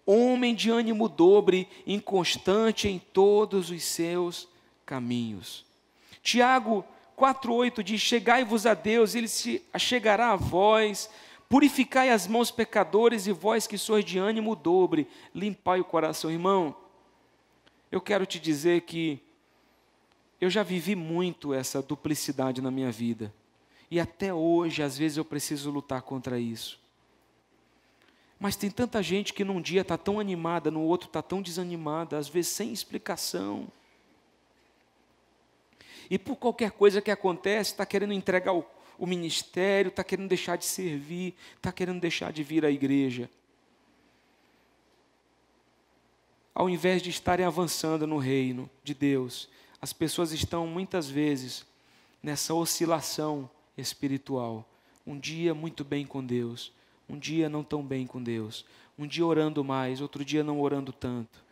homem de ânimo dobre, inconstante em todos os seus caminhos. Tiago 4,8 diz, chegai-vos a Deus, Ele se achegará a vós, purificai as mãos pecadores e vós que sois de ânimo dobre, limpai o coração. Irmão, eu quero te dizer que eu já vivi muito essa duplicidade na minha vida. E até hoje, às vezes, eu preciso lutar contra isso. Mas tem tanta gente que num dia está tão animada, no outro está tão desanimada, às vezes sem explicação. E por qualquer coisa que acontece, está querendo entregar o ministério, está querendo deixar de servir, está querendo deixar de vir à igreja. Ao invés de estarem avançando no reino de Deus, as pessoas estão muitas vezes nessa oscilação espiritual. Um dia muito bem com Deus, um dia não tão bem com Deus. Um dia orando mais, outro dia não orando tanto.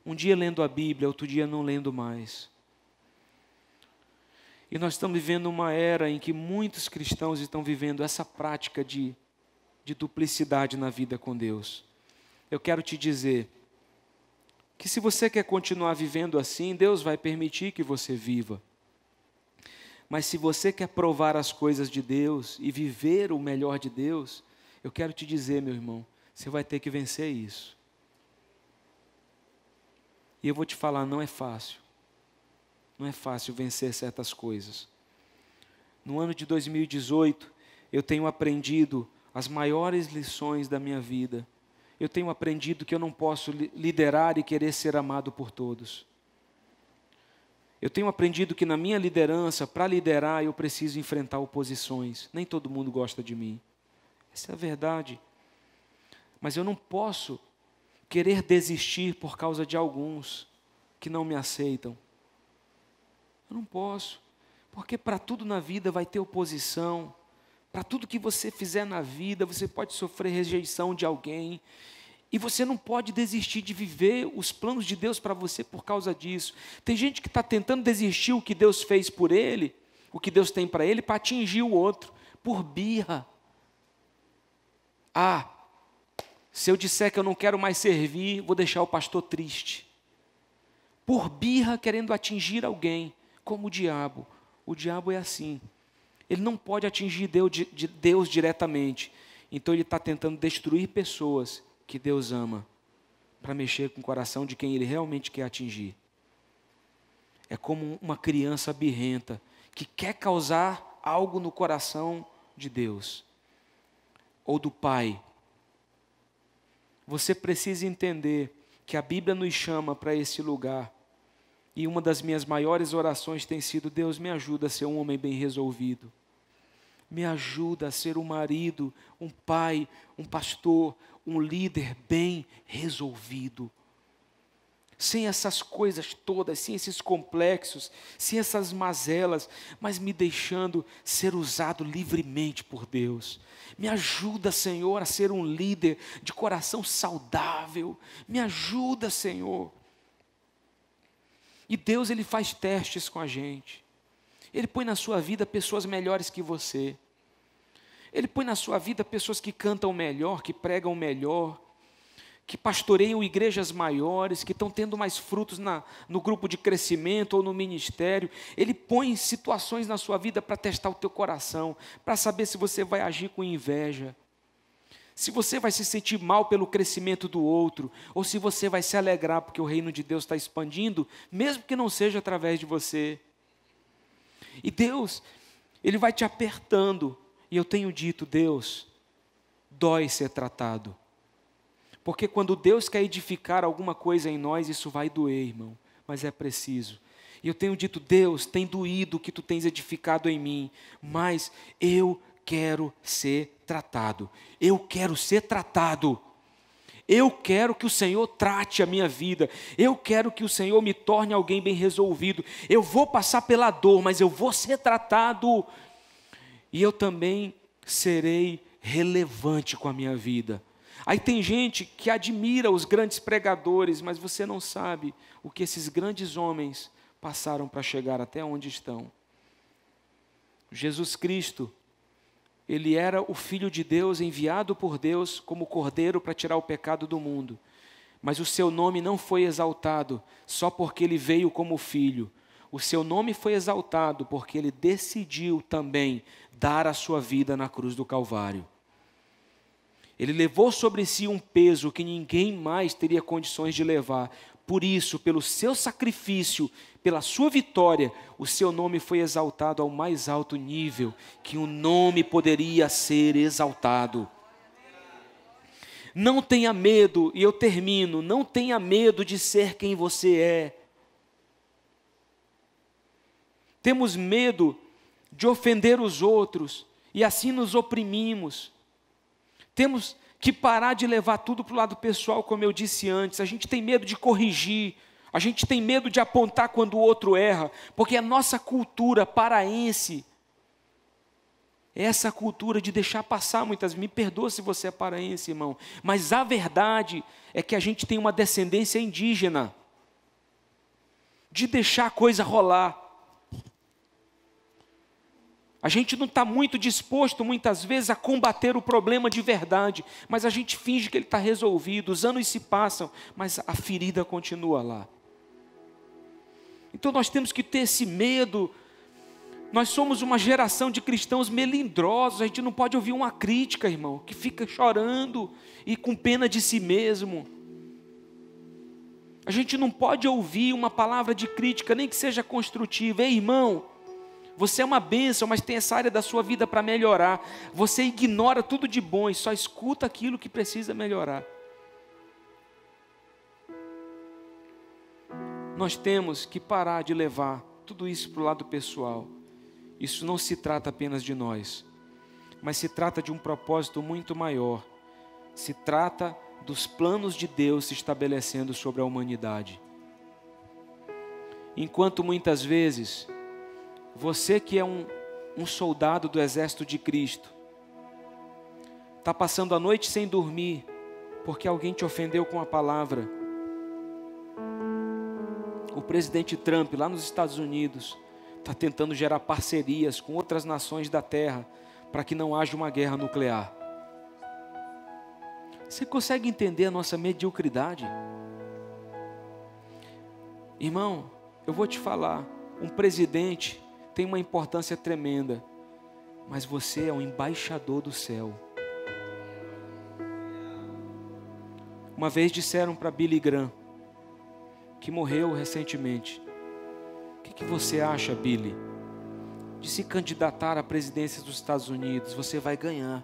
Um dia lendo a Bíblia, outro dia não lendo mais. E nós estamos vivendo uma era em que muitos cristãos estão vivendo essa prática de duplicidade na vida com Deus. Eu quero te dizer que se você quer continuar vivendo assim, Deus vai permitir que você viva. Mas se você quer provar as coisas de Deus e viver o melhor de Deus, eu quero te dizer, meu irmão, você vai ter que vencer isso. E eu vou te falar, não é fácil. Não é fácil vencer certas coisas. No ano de 2018, eu tenho aprendido as maiores lições da minha vida. Eu tenho aprendido que eu não posso liderar e querer ser amado por todos. Eu tenho aprendido que na minha liderança, para liderar, eu preciso enfrentar oposições. Nem todo mundo gosta de mim. Essa é a verdade. Mas eu não posso querer desistir por causa de alguns que não me aceitam. Eu não posso. Porque para tudo na vida vai ter oposição. Para tudo que você fizer na vida, você pode sofrer rejeição de alguém. E você não pode desistir de viver os planos de Deus para você por causa disso. Tem gente que está tentando desistir o que Deus fez por ele, o que Deus tem para ele, para atingir o outro, por birra. Ah, se eu disser que eu não quero mais servir, vou deixar o pastor triste. Por birra, querendo atingir alguém, como o diabo. O diabo é assim. Ele não pode atingir Deus diretamente. Então ele está tentando destruir pessoas que Deus ama para mexer com o coração de quem Ele realmente quer atingir. É como uma criança birrenta que quer causar algo no coração de Deus ou do Pai. Você precisa entender que a Bíblia nos chama para esse lugar. E uma das minhas maiores orações tem sido: Deus, me ajuda a ser um homem bem resolvido. Me ajuda a ser um marido, um pai, um pastor, um líder bem resolvido. Sem essas coisas todas, sem esses complexos, sem essas mazelas, mas me deixando ser usado livremente por Deus. Me ajuda, Senhor, a ser um líder de coração saudável. Me ajuda, Senhor. E Deus, Ele faz testes com a gente. Ele põe na sua vida pessoas melhores que você. Ele põe na sua vida pessoas que cantam melhor, que pregam melhor, que pastoreiam igrejas maiores, que estão tendo mais frutos no grupo de crescimento ou no ministério. Ele põe situações na sua vida para testar o teu coração, para saber se você vai agir com inveja, se você vai se sentir mal pelo crescimento do outro, ou se você vai se alegrar porque o reino de Deus está expandindo, mesmo que não seja através de você. E Deus, Ele vai te apertando. E eu tenho dito: Deus, dói ser tratado. Porque quando Deus quer edificar alguma coisa em nós, isso vai doer, irmão, mas é preciso. E eu tenho dito: Deus, tem doído o que Tu tens edificado em mim, mas eu quero ser tratado. Eu quero ser tratado. Eu quero que o Senhor trate a minha vida. Eu quero que o Senhor me torne alguém bem resolvido. Eu vou passar pela dor, mas eu vou ser tratado. E eu também serei relevante com a minha vida. Aí tem gente que admira os grandes pregadores, mas você não sabe o que esses grandes homens passaram para chegar até onde estão. Jesus Cristo, Ele era o Filho de Deus, enviado por Deus como cordeiro para tirar o pecado do mundo. Mas o seu nome não foi exaltado só porque Ele veio como filho. O seu nome foi exaltado porque Ele decidiu também dar a sua vida na cruz do Calvário. Ele levou sobre si um peso que ninguém mais teria condições de levar. Por isso, pelo seu sacrifício, pela sua vitória, o seu nome foi exaltado ao mais alto nível que um nome poderia ser exaltado. Não tenha medo, e eu termino, não tenha medo de ser quem você é. Temos medo de ofender os outros e assim nos oprimimos. Temos que parar de levar tudo para o lado pessoal, como eu disse antes. A gente tem medo de corrigir, a gente tem medo de apontar quando o outro erra, porque a nossa cultura paraense é essa cultura de deixar passar muitas vezes. Me perdoa se você é paraense, irmão, mas a verdade é que a gente tem uma descendência indígena, de deixar a coisa rolar. A gente não está muito disposto, muitas vezes, a combater o problema de verdade, mas a gente finge que ele está resolvido, os anos se passam, mas a ferida continua lá. Então nós temos que ter esse medo. Nós somos uma geração de cristãos melindrosos, a gente não pode ouvir uma crítica, irmão, que fica chorando e com pena de si mesmo. A gente não pode ouvir uma palavra de crítica, nem que seja construtiva. Ei, irmão, você é uma bênção, mas tem essa área da sua vida para melhorar. Você ignora tudo de bom e só escuta aquilo que precisa melhorar. Nós temos que parar de levar tudo isso para o lado pessoal. Isso não se trata apenas de nós, mas se trata de um propósito muito maior. Se trata dos planos de Deus se estabelecendo sobre a humanidade. Enquanto muitas vezes você que é um soldado do exército de Cristo, está passando a noite sem dormir, porque alguém te ofendeu com a palavra. O presidente Trump, lá nos Estados Unidos, está tentando gerar parcerias com outras nações da terra, para que não haja uma guerra nuclear. Você consegue entender a nossa mediocridade? Irmão, eu vou te falar, um presidente tem uma importância tremenda, mas você é um embaixador do céu. Uma vez disseram para Billy Graham, que morreu recentemente: o que você acha, Billy, de se candidatar à presidência dos Estados Unidos? Você vai ganhar.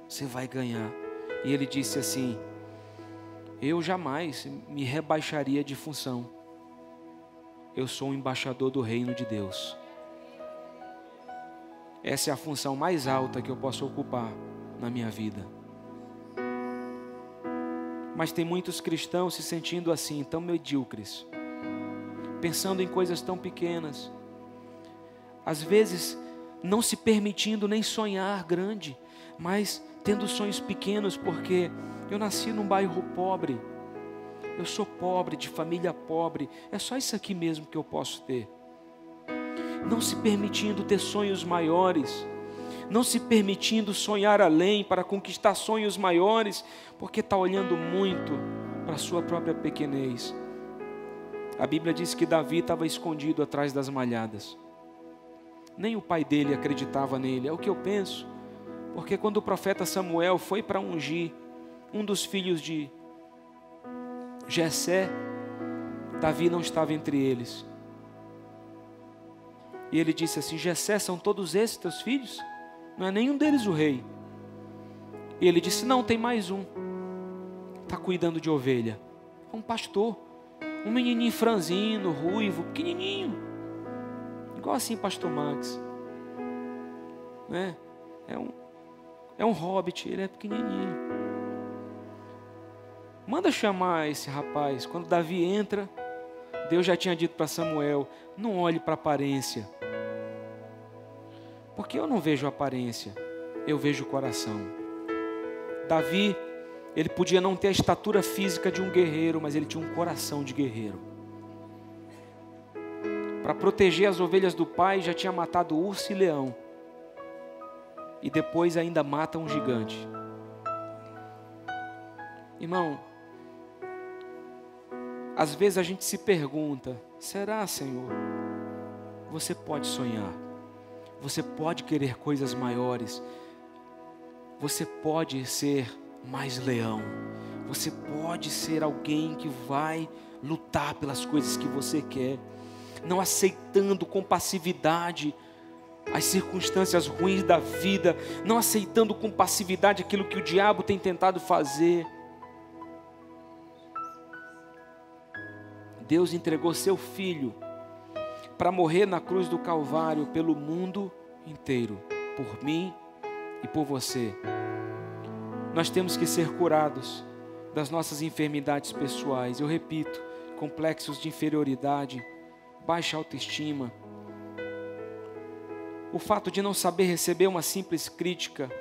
Você vai ganhar. E ele disse assim: eu jamais me rebaixaria de função. Eu sou um embaixador do reino de Deus. Essa é a função mais alta que eu posso ocupar na minha vida. Mas tem muitos cristãos se sentindo assim, tão medíocres, pensando em coisas tão pequenas, às vezes não se permitindo nem sonhar grande, mas tendo sonhos pequenos, porque eu nasci num bairro pobre, eu sou pobre, de família pobre, é só isso aqui mesmo que eu posso ter. Não se permitindo ter sonhos maiores, não se permitindo sonhar além para conquistar sonhos maiores, porque está olhando muito para a sua própria pequenez. A Bíblia diz que Davi estava escondido atrás das malhadas. Nem o pai dele acreditava nele, é o que eu penso. Porque quando o profeta Samuel foi para ungir um dos filhos de Jessé, Davi não estava entre eles. E ele disse assim: Jessé, são todos esses teus filhos? Não é nenhum deles o rei. E ele disse: não, tem mais um. Está cuidando de ovelha. É um pastor. Um menininho franzino, ruivo, pequenininho. Igual assim, pastor Max. Né? É um hobbit, ele é pequenininho. Manda chamar esse rapaz. Quando Davi entra, Deus já tinha dito para Samuel: não olhe para a aparência. Porque eu não vejo a aparência, eu vejo o coração. Davi, ele podia não ter a estatura física de um guerreiro, mas ele tinha um coração de guerreiro. Para proteger as ovelhas do pai, já tinha matado urso e leão. E depois ainda mata um gigante. Irmão, às vezes a gente se pergunta: será, Senhor? Você pode sonhar. Você pode querer coisas maiores. Você pode ser mais leão. Você pode ser alguém que vai lutar pelas coisas que você quer, não aceitando com passividade as circunstâncias ruins da vida, não aceitando com passividade aquilo que o diabo tem tentado fazer. Deus entregou seu filho para morrer na cruz do Calvário pelo mundo inteiro, por mim e por você. Nós temos que ser curados das nossas enfermidades pessoais. Eu repito: complexos de inferioridade, baixa autoestima, o fato de não saber receber uma simples crítica.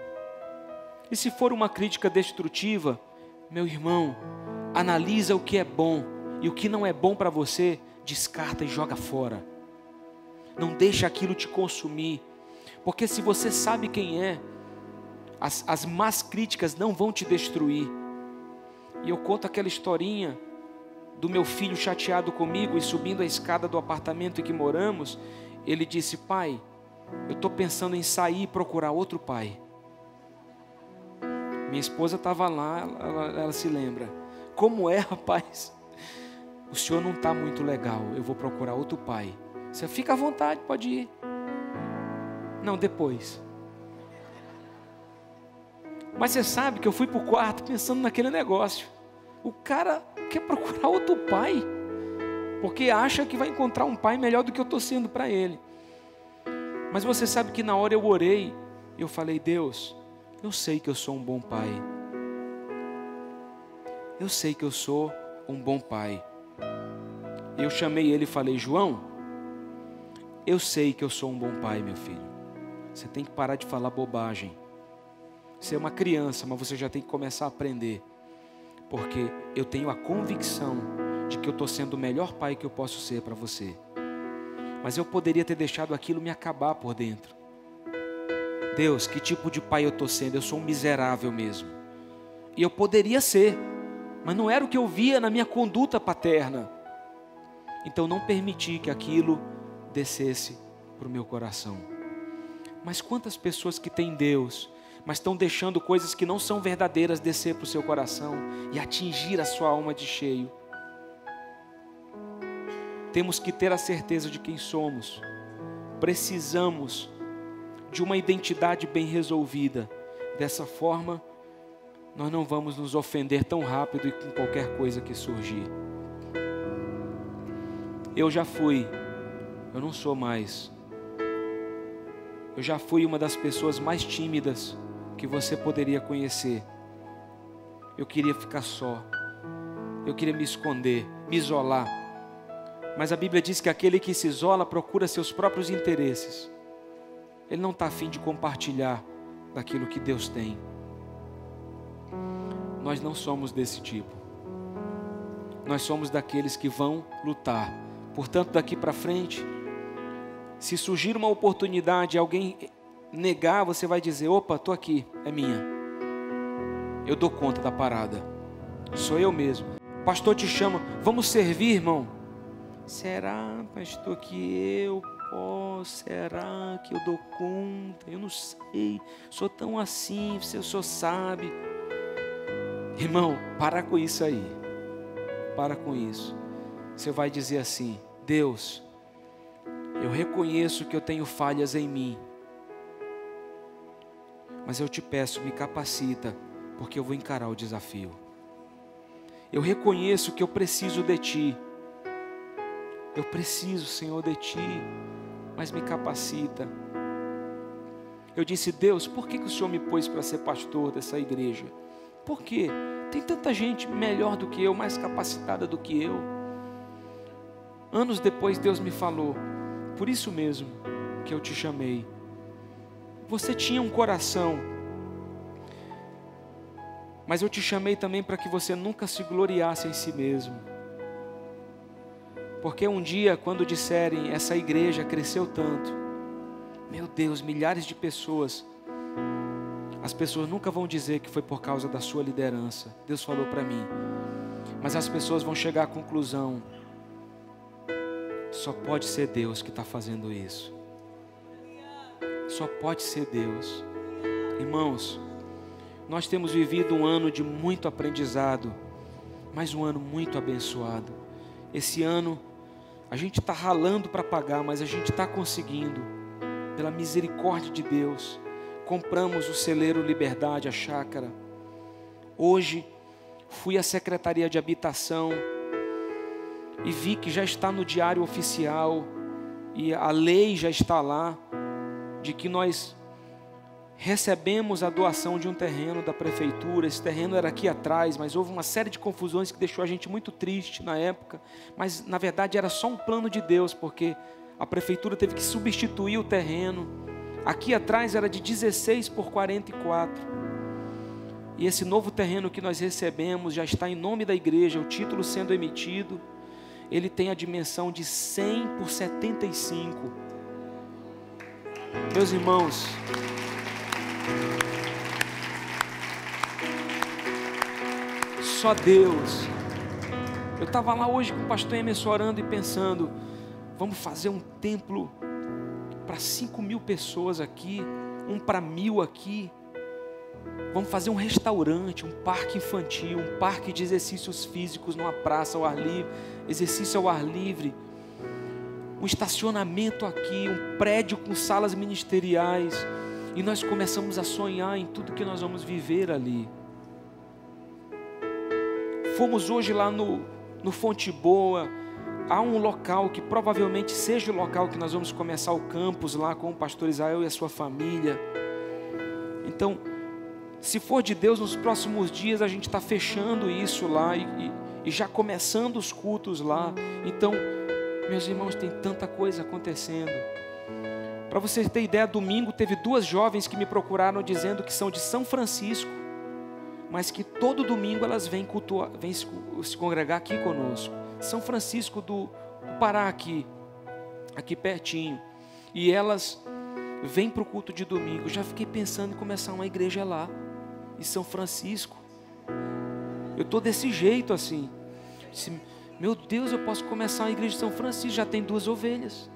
E se for uma crítica destrutiva, meu irmão, analisa o que é bom, e o que não é bom para você, descarta e joga fora. Não deixa aquilo te consumir, porque se você sabe quem é, as más críticas não vão te destruir. E eu conto aquela historinha do meu filho chateado comigo, e subindo a escada do apartamento em que moramos, ele disse: pai, eu estou pensando em sair e procurar outro pai. Minha esposa estava lá, ela se lembra: como é, rapaz? O senhor não está muito legal, eu vou procurar outro pai. Você fica à vontade, pode ir. Não, depois. Mas você sabe que eu fui para o quarto pensando naquele negócio. O cara quer procurar outro pai, porque acha que vai encontrar um pai melhor do que eu estou sendo para ele. Mas você sabe que na hora eu orei, eu falei: Deus, eu sei que eu sou um bom pai. Eu sei que eu sou um bom pai. Eu chamei ele e falei: João, eu sei que eu sou um bom pai, meu filho. Você tem que parar de falar bobagem. Você é uma criança, mas você já tem que começar a aprender. Porque eu tenho a convicção de que eu estou sendo o melhor pai que eu posso ser para você. Mas eu poderia ter deixado aquilo me acabar por dentro. Deus, que tipo de pai eu estou sendo? Eu sou um miserável mesmo. E eu poderia ser, mas não era o que eu via na minha conduta paterna. Então não permiti que aquilo descesse para o meu coração. Mas quantas pessoas que têm Deus, mas estão deixando coisas que não são verdadeiras descer para o seu coração e atingir a sua alma de cheio. Temos que ter a certeza de quem somos. Precisamos de uma identidade bem resolvida. Dessa forma, nós não vamos nos ofender tão rápido e com qualquer coisa que surgir. Eu já fui, eu não sou mais. Eu já fui uma das pessoas mais tímidas que você poderia conhecer. Eu queria ficar só. Eu queria me esconder, me isolar. Mas a Bíblia diz que aquele que se isola procura seus próprios interesses. Ele não está a fim de compartilhar daquilo que Deus tem. Nós não somos desse tipo. Nós somos daqueles que vão lutar. Portanto, daqui para frente, se surgir uma oportunidade e alguém negar, você vai dizer: opa, estou aqui, é minha. Eu dou conta da parada. Sou eu mesmo. O pastor te chama, vamos servir, irmão. Será, pastor, que eu posso? Será que eu dou conta? Eu não sei. Sou tão assim, o senhor sabe. Irmão, para com isso aí. Para com isso. Você vai dizer assim: Deus, eu reconheço que eu tenho falhas em mim, mas eu te peço, me capacita, porque eu vou encarar o desafio. Eu reconheço que eu preciso de Ti. Eu preciso, Senhor, de Ti, mas me capacita. Eu disse: Deus, por que o Senhor me pôs para ser pastor dessa igreja? Por quê? Tem tanta gente melhor do que eu, mais capacitada do que eu. Anos depois Deus me falou: por isso mesmo que eu te chamei. Você tinha um coração, mas eu te chamei também para que você nunca se gloriasse em si mesmo. Porque um dia, quando disserem, essa igreja cresceu tanto, meu Deus, milhares de pessoas, as pessoas nunca vão dizer que foi por causa da sua liderança. Deus falou para mim. Mas as pessoas vão chegar à conclusão: só pode ser Deus que está fazendo isso. Só pode ser Deus. Irmãos, nós temos vivido um ano de muito aprendizado, mas um ano muito abençoado. Esse ano, a gente está ralando para pagar, mas a gente está conseguindo, pela misericórdia de Deus. Compramos o celeiro Liberdade, a chácara. Hoje, fui à Secretaria de Habitação e vi que já está no diário oficial, e a lei já está lá, de que nós recebemos a doação de um terreno da prefeitura. Esse terreno era aqui atrás, mas houve uma série de confusões que deixou a gente muito triste na época, mas na verdade era só um plano de Deus, porque a prefeitura teve que substituir o terreno. Aqui atrás era de 16 por 44, e esse novo terreno que nós recebemos já está em nome da igreja, o título sendo emitido. Ele tem a dimensão de 100 por 75. Meus irmãos, só Deus. Eu estava lá hoje com o pastor Emerson orando e pensando: vamos fazer um templo para 5.000 pessoas aqui, um para 1.000 aqui. Vamos fazer um restaurante, um parque infantil, um parque de exercícios físicos numa praça ao ar livre, exercício ao ar livre, um estacionamento aqui, um prédio com salas ministeriais. E nós começamos a sonhar em tudo que nós vamos viver ali. Fomos hoje lá no Fonte Boa. Há um local que provavelmente seja o local que nós vamos começar o campus lá com o pastor Israel e a sua família. Então, se for de Deus, nos próximos dias a gente está fechando isso lá e já começando os cultos lá. Então, meus irmãos, tem tanta coisa acontecendo. Para você ter ideia, domingo teve 2 jovens que me procuraram dizendo que são de São Francisco, mas que todo domingo elas vêm se congregar aqui conosco. São Francisco do Pará, aqui pertinho. E elas vêm para o culto de domingo. Já fiquei pensando em começar uma igreja lá, em São Francisco. Eu estou desse jeito assim. Meu Deus, eu posso começar uma igreja de São Francisco, já tem 2 ovelhas.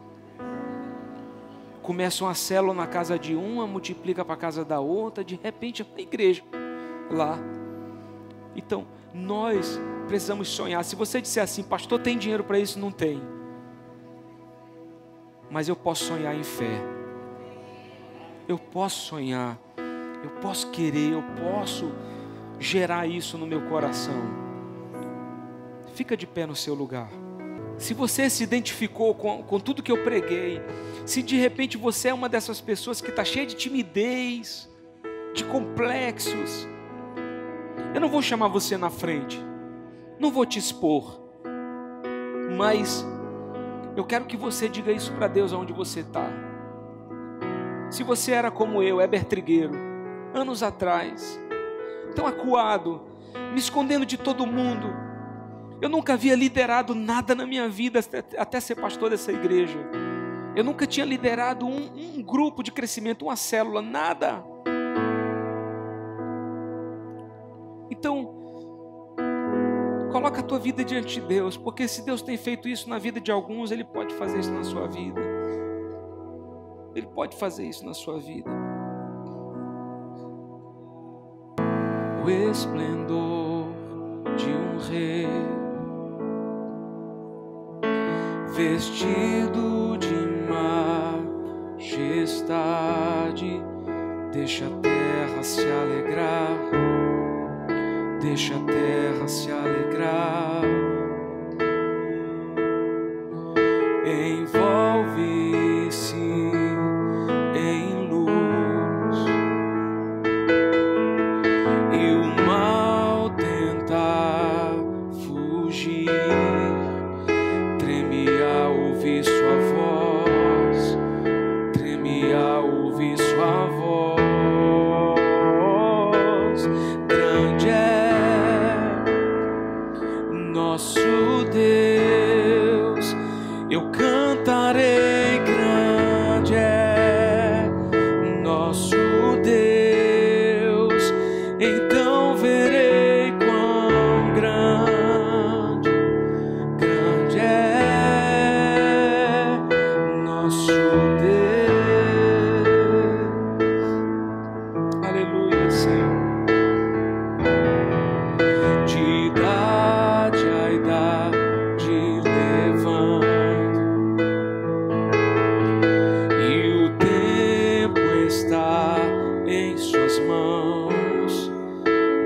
Começa uma célula na casa de uma, multiplica para a casa da outra, de repente é uma igreja lá. Então, nós precisamos sonhar. Se você disser assim, pastor, tem dinheiro para isso? Não tem. Mas eu posso sonhar em fé. Eu posso sonhar. Eu posso querer. Eu posso gerar isso no meu coração. Fica de pé no seu lugar. Se você se identificou com tudo que eu preguei, se de repente você é uma dessas pessoas que está cheia de timidez, de complexos, eu não vou chamar você na frente, não vou te expor, mas eu quero que você diga isso para Deus aonde você está. Se você era como eu, Heber Trigueiro, anos atrás, tão acuado, me escondendo de todo mundo, eu nunca havia liderado nada na minha vida até ser pastor dessa igreja. Eu nunca tinha liderado um grupo de crescimento, uma célula, nada. Então, coloca a tua vida diante de Deus, porque se Deus tem feito isso na vida de alguns, Ele pode fazer isso na sua vida. Ele pode fazer isso na sua vida. O esplendor de um rei, vestido de majestade, deixa a terra se alegrar, deixa a terra se alegrar, envolve-se em luz, e o mal tenta fugir, treme ao ouvir sua voz, treme ao ouvir sua voz. Grande é nosso Deus, eu cantarei. Grande é nosso Deus, então verei quão grande, grande é nosso Deus. Aleluia, Senhor. De idade a idade levando, e o tempo está em suas mãos,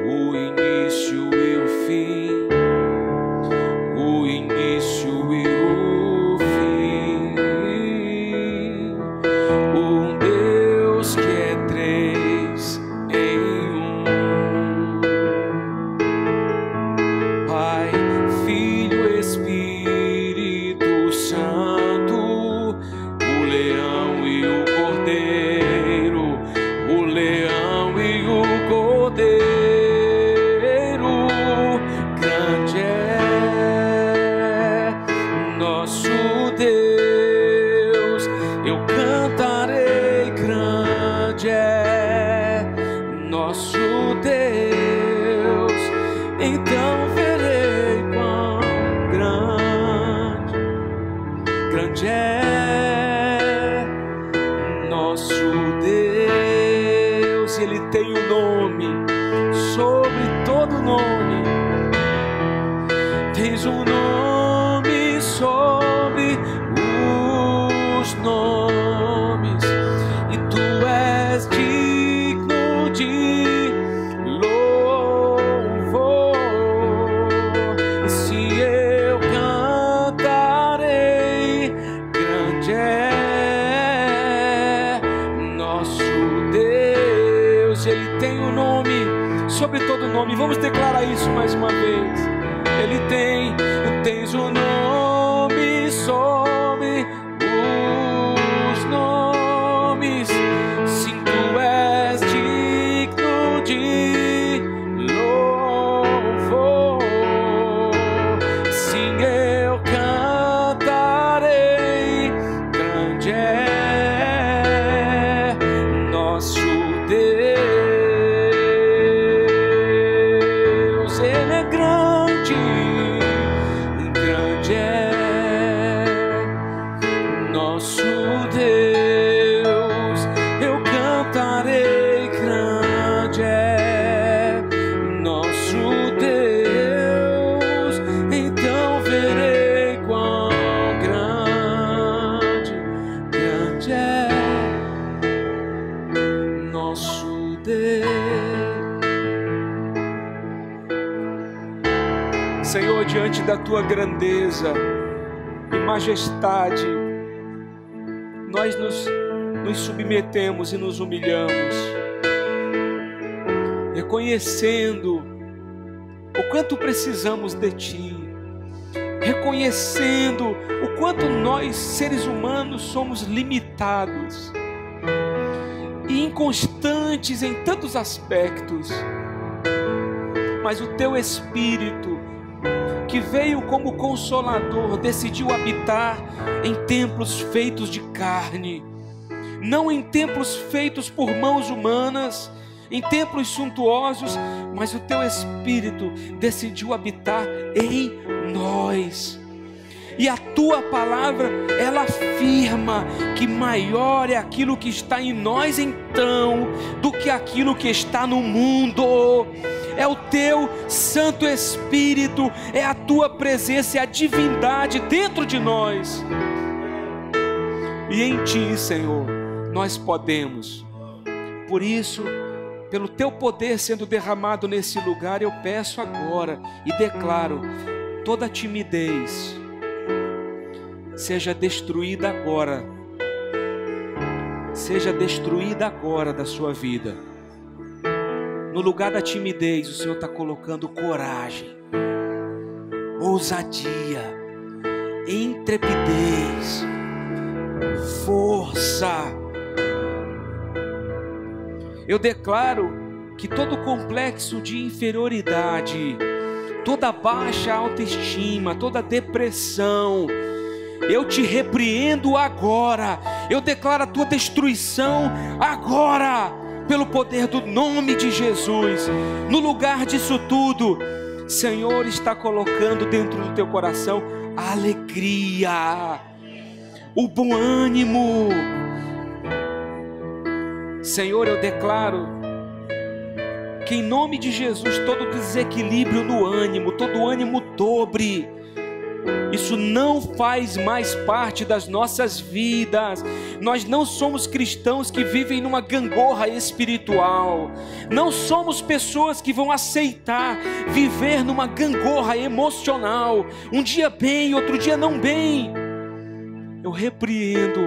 o início e o fim, o início e o fim. Um Deus que é três em um, Pai, Filho, Espírito Santo, o leão e o cordeiro, o leão e o cordeiro. Grande é nosso Deus, eu cantarei. Grande é nosso Deus, então verei quão grande, grande é nosso Deus. Ele tem um nome sobre todo nome, tens um nome sobre os nomes, e tu és digno de louvor. E se eu cantarei, grande é nosso Deus. Ele tem um nome sobre todo nome. Vamos declarar isso mais uma vez. Ele tens um nome sobre os nomes. Sim, tu és digno de louvor. Sim, eu cantarei. Grande é nosso Deus. Ele é grande. Senhor, diante da tua grandeza e majestade, nós nos submetemos e nos humilhamos, reconhecendo o quanto precisamos de Ti, reconhecendo o quanto nós, seres humanos, somos limitados e inconstantes em tantos aspectos, mas o Teu Espírito, que veio como Consolador, decidiu habitar em templos feitos de carne, não em templos feitos por mãos humanas, em templos suntuosos, mas o Teu Espírito decidiu habitar em nós. E a Tua palavra, ela afirma que maior é aquilo que está em nós então, do que aquilo que está no mundo. É o Teu Santo Espírito, é a Tua presença, é a divindade dentro de nós. E em Ti, Senhor, nós podemos. Por isso, pelo Teu poder sendo derramado nesse lugar, eu peço agora e declaro: toda timidez seja destruída agora, seja destruída agora da sua vida. No lugar da timidez, o Senhor está colocando coragem, ousadia, intrepidez, força. Eu declaro que todo complexo de inferioridade, toda baixa autoestima, toda depressão, eu te repreendo agora. Eu declaro a tua destruição agora, pelo poder do nome de Jesus. No lugar disso tudo, Senhor está colocando dentro do teu coração a alegria, o bom ânimo. Senhor, eu declaro que em nome de Jesus todo desequilíbrio no ânimo, todo ânimo dobre, isso não faz mais parte das nossas vidas. Nós não somos cristãos que vivem numa gangorra espiritual. Não somos pessoas que vão aceitar viver numa gangorra emocional, um dia bem, outro dia não bem. Eu repreendo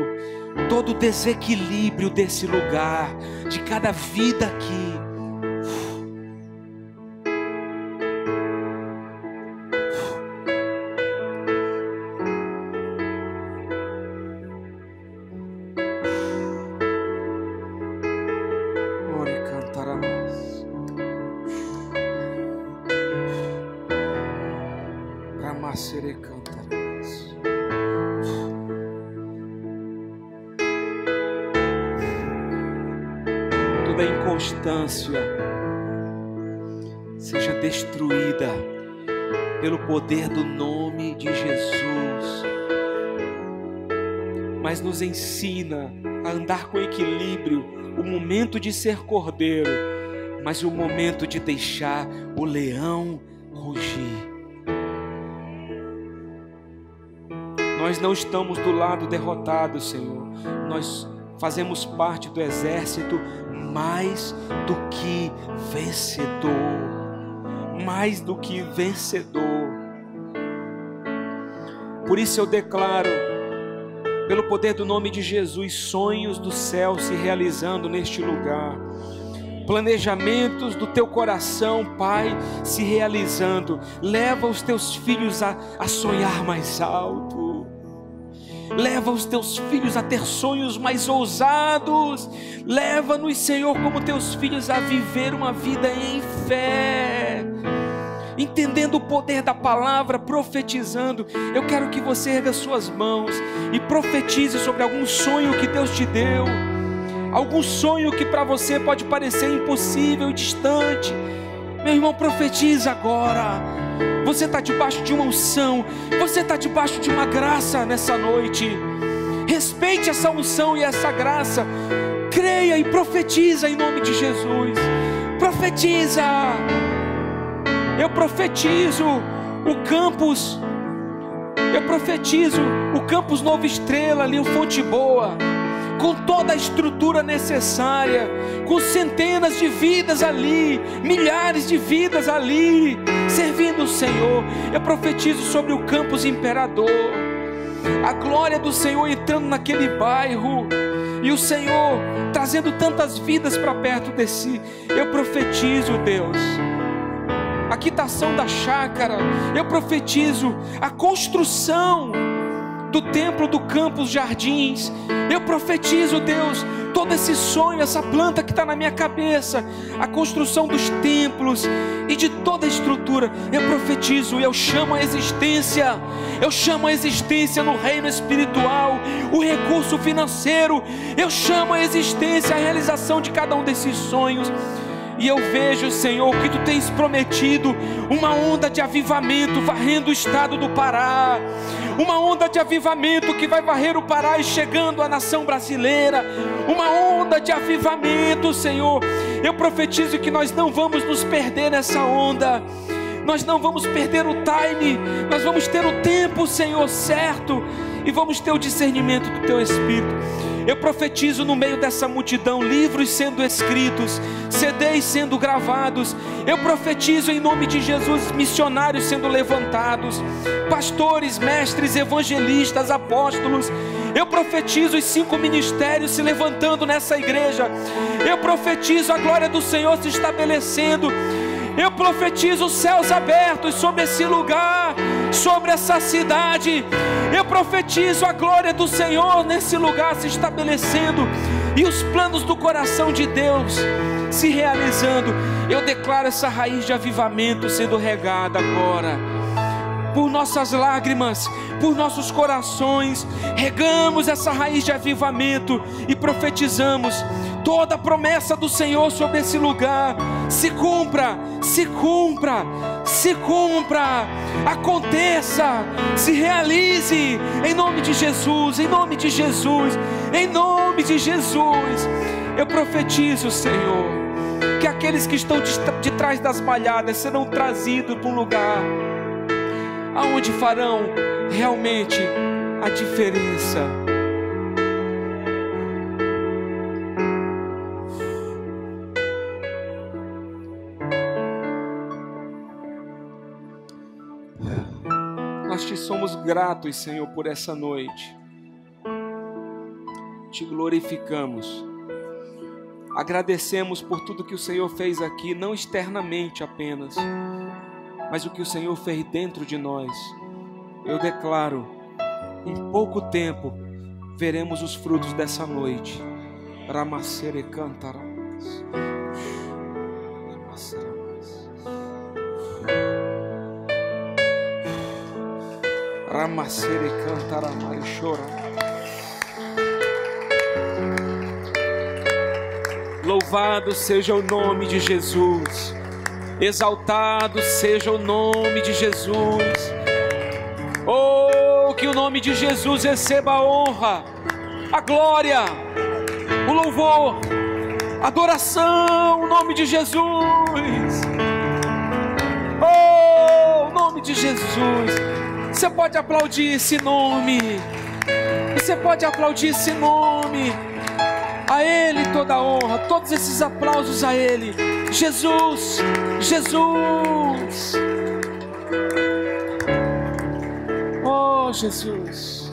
todo o desequilíbrio desse lugar, de cada vida aqui. Toda inconstância seja destruída pelo poder do nome de Jesus. Mas nos ensina a andar com equilíbrio, o momento de ser cordeiro, mas o momento de deixar o leão rugir. Nós não estamos do lado derrotado, Senhor. Nós fazemos parte do exército mais do que vencedor. Mais do que vencedor. Por isso eu declaro, pelo poder do nome de Jesus, sonhos do céu se realizando neste lugar. Planejamentos do teu coração, Pai, se realizando. Leva os teus filhos a sonhar mais alto. Leva os teus filhos a ter sonhos mais ousados. Leva-nos, Senhor, como teus filhos, a viver uma vida em fé, entendendo o poder da palavra, profetizando. Eu quero que você erga suas mãos e profetize sobre algum sonho que Deus te deu, algum sonho que para você pode parecer impossível e distante. Meu irmão, profetiza agora. Você está debaixo de uma unção, você está debaixo de uma graça nessa noite. Respeite essa unção e essa graça. Creia e profetiza em nome de Jesus. Profetiza. Eu profetizo o campus. Eu profetizo o campus Nova Estrela ali, o Fonte Boa. com toda a estrutura necessária, com centenas de vidas ali, milhares de vidas ali, servindo o Senhor. Eu profetizo sobre o campus Imperador, a glória do Senhor entrando naquele bairro, e o Senhor trazendo tantas vidas para perto de si. Eu profetizo, Deus, a quitação da chácara. Eu profetizo a construção do templo do Campus Jardins. Eu profetizo, Deus, todo esse sonho, essa planta que está na minha cabeça, a construção dos templos e de toda a estrutura. Eu profetizo, eu chamo a existência, eu chamo a existência no reino espiritual, o recurso financeiro, eu chamo a existência, a realização de cada um desses sonhos. E eu vejo, Senhor, que Tu tens prometido uma onda de avivamento varrendo o estado do Pará, uma onda de avivamento que vai varrer o Pará e chegando à nação brasileira, uma onda de avivamento, Senhor. Eu profetizo que nós não vamos nos perder nessa onda, nós não vamos perder o time, nós vamos ter o tempo, Senhor, certo, e vamos ter o discernimento do Teu Espírito. Eu profetizo no meio dessa multidão, livros sendo escritos, CDs sendo gravados. Eu profetizo em nome de Jesus, missionários sendo levantados, pastores, mestres, evangelistas, apóstolos. Eu profetizo os 5 ministérios se levantando nessa igreja. Eu profetizo a glória do Senhor se estabelecendo. Eu profetizo os céus abertos sobre esse lugar, sobre essa cidade. Eu profetizo a glória do Senhor nesse lugar se estabelecendo e os planos do coração de Deus se realizando. Eu declaro essa raiz de avivamento sendo regada agora por nossas lágrimas, por nossos corações. Regamos essa raiz de avivamento e profetizamos toda a promessa do Senhor sobre esse lugar se cumpra, se cumpra, se cumpra, aconteça, se realize, em nome de Jesus, em nome de Jesus, em nome de Jesus. Eu profetizo, Senhor, que aqueles que estão de trás das malhadas serão trazidos para um lugar aonde farão realmente a diferença. Nós Te somos gratos, Senhor, por essa noite. Te glorificamos. Agradecemos por tudo que o Senhor fez aqui, não externamente apenas, mas o que o Senhor fez dentro de nós. Eu declaro, em pouco tempo, veremos os frutos dessa noite. Ramacere cantarás. Ramacere cantaramari chora. Louvado seja o nome de Jesus. Exaltado seja o nome de Jesus. Oh, que o nome de Jesus receba a honra, a glória, o louvor, a adoração, o nome de Jesus. Oh, o nome de Jesus. Você pode aplaudir esse nome. Você pode aplaudir esse nome. A Ele toda a honra, todos esses aplausos a Ele. Jesus, Jesus. Oh, Jesus.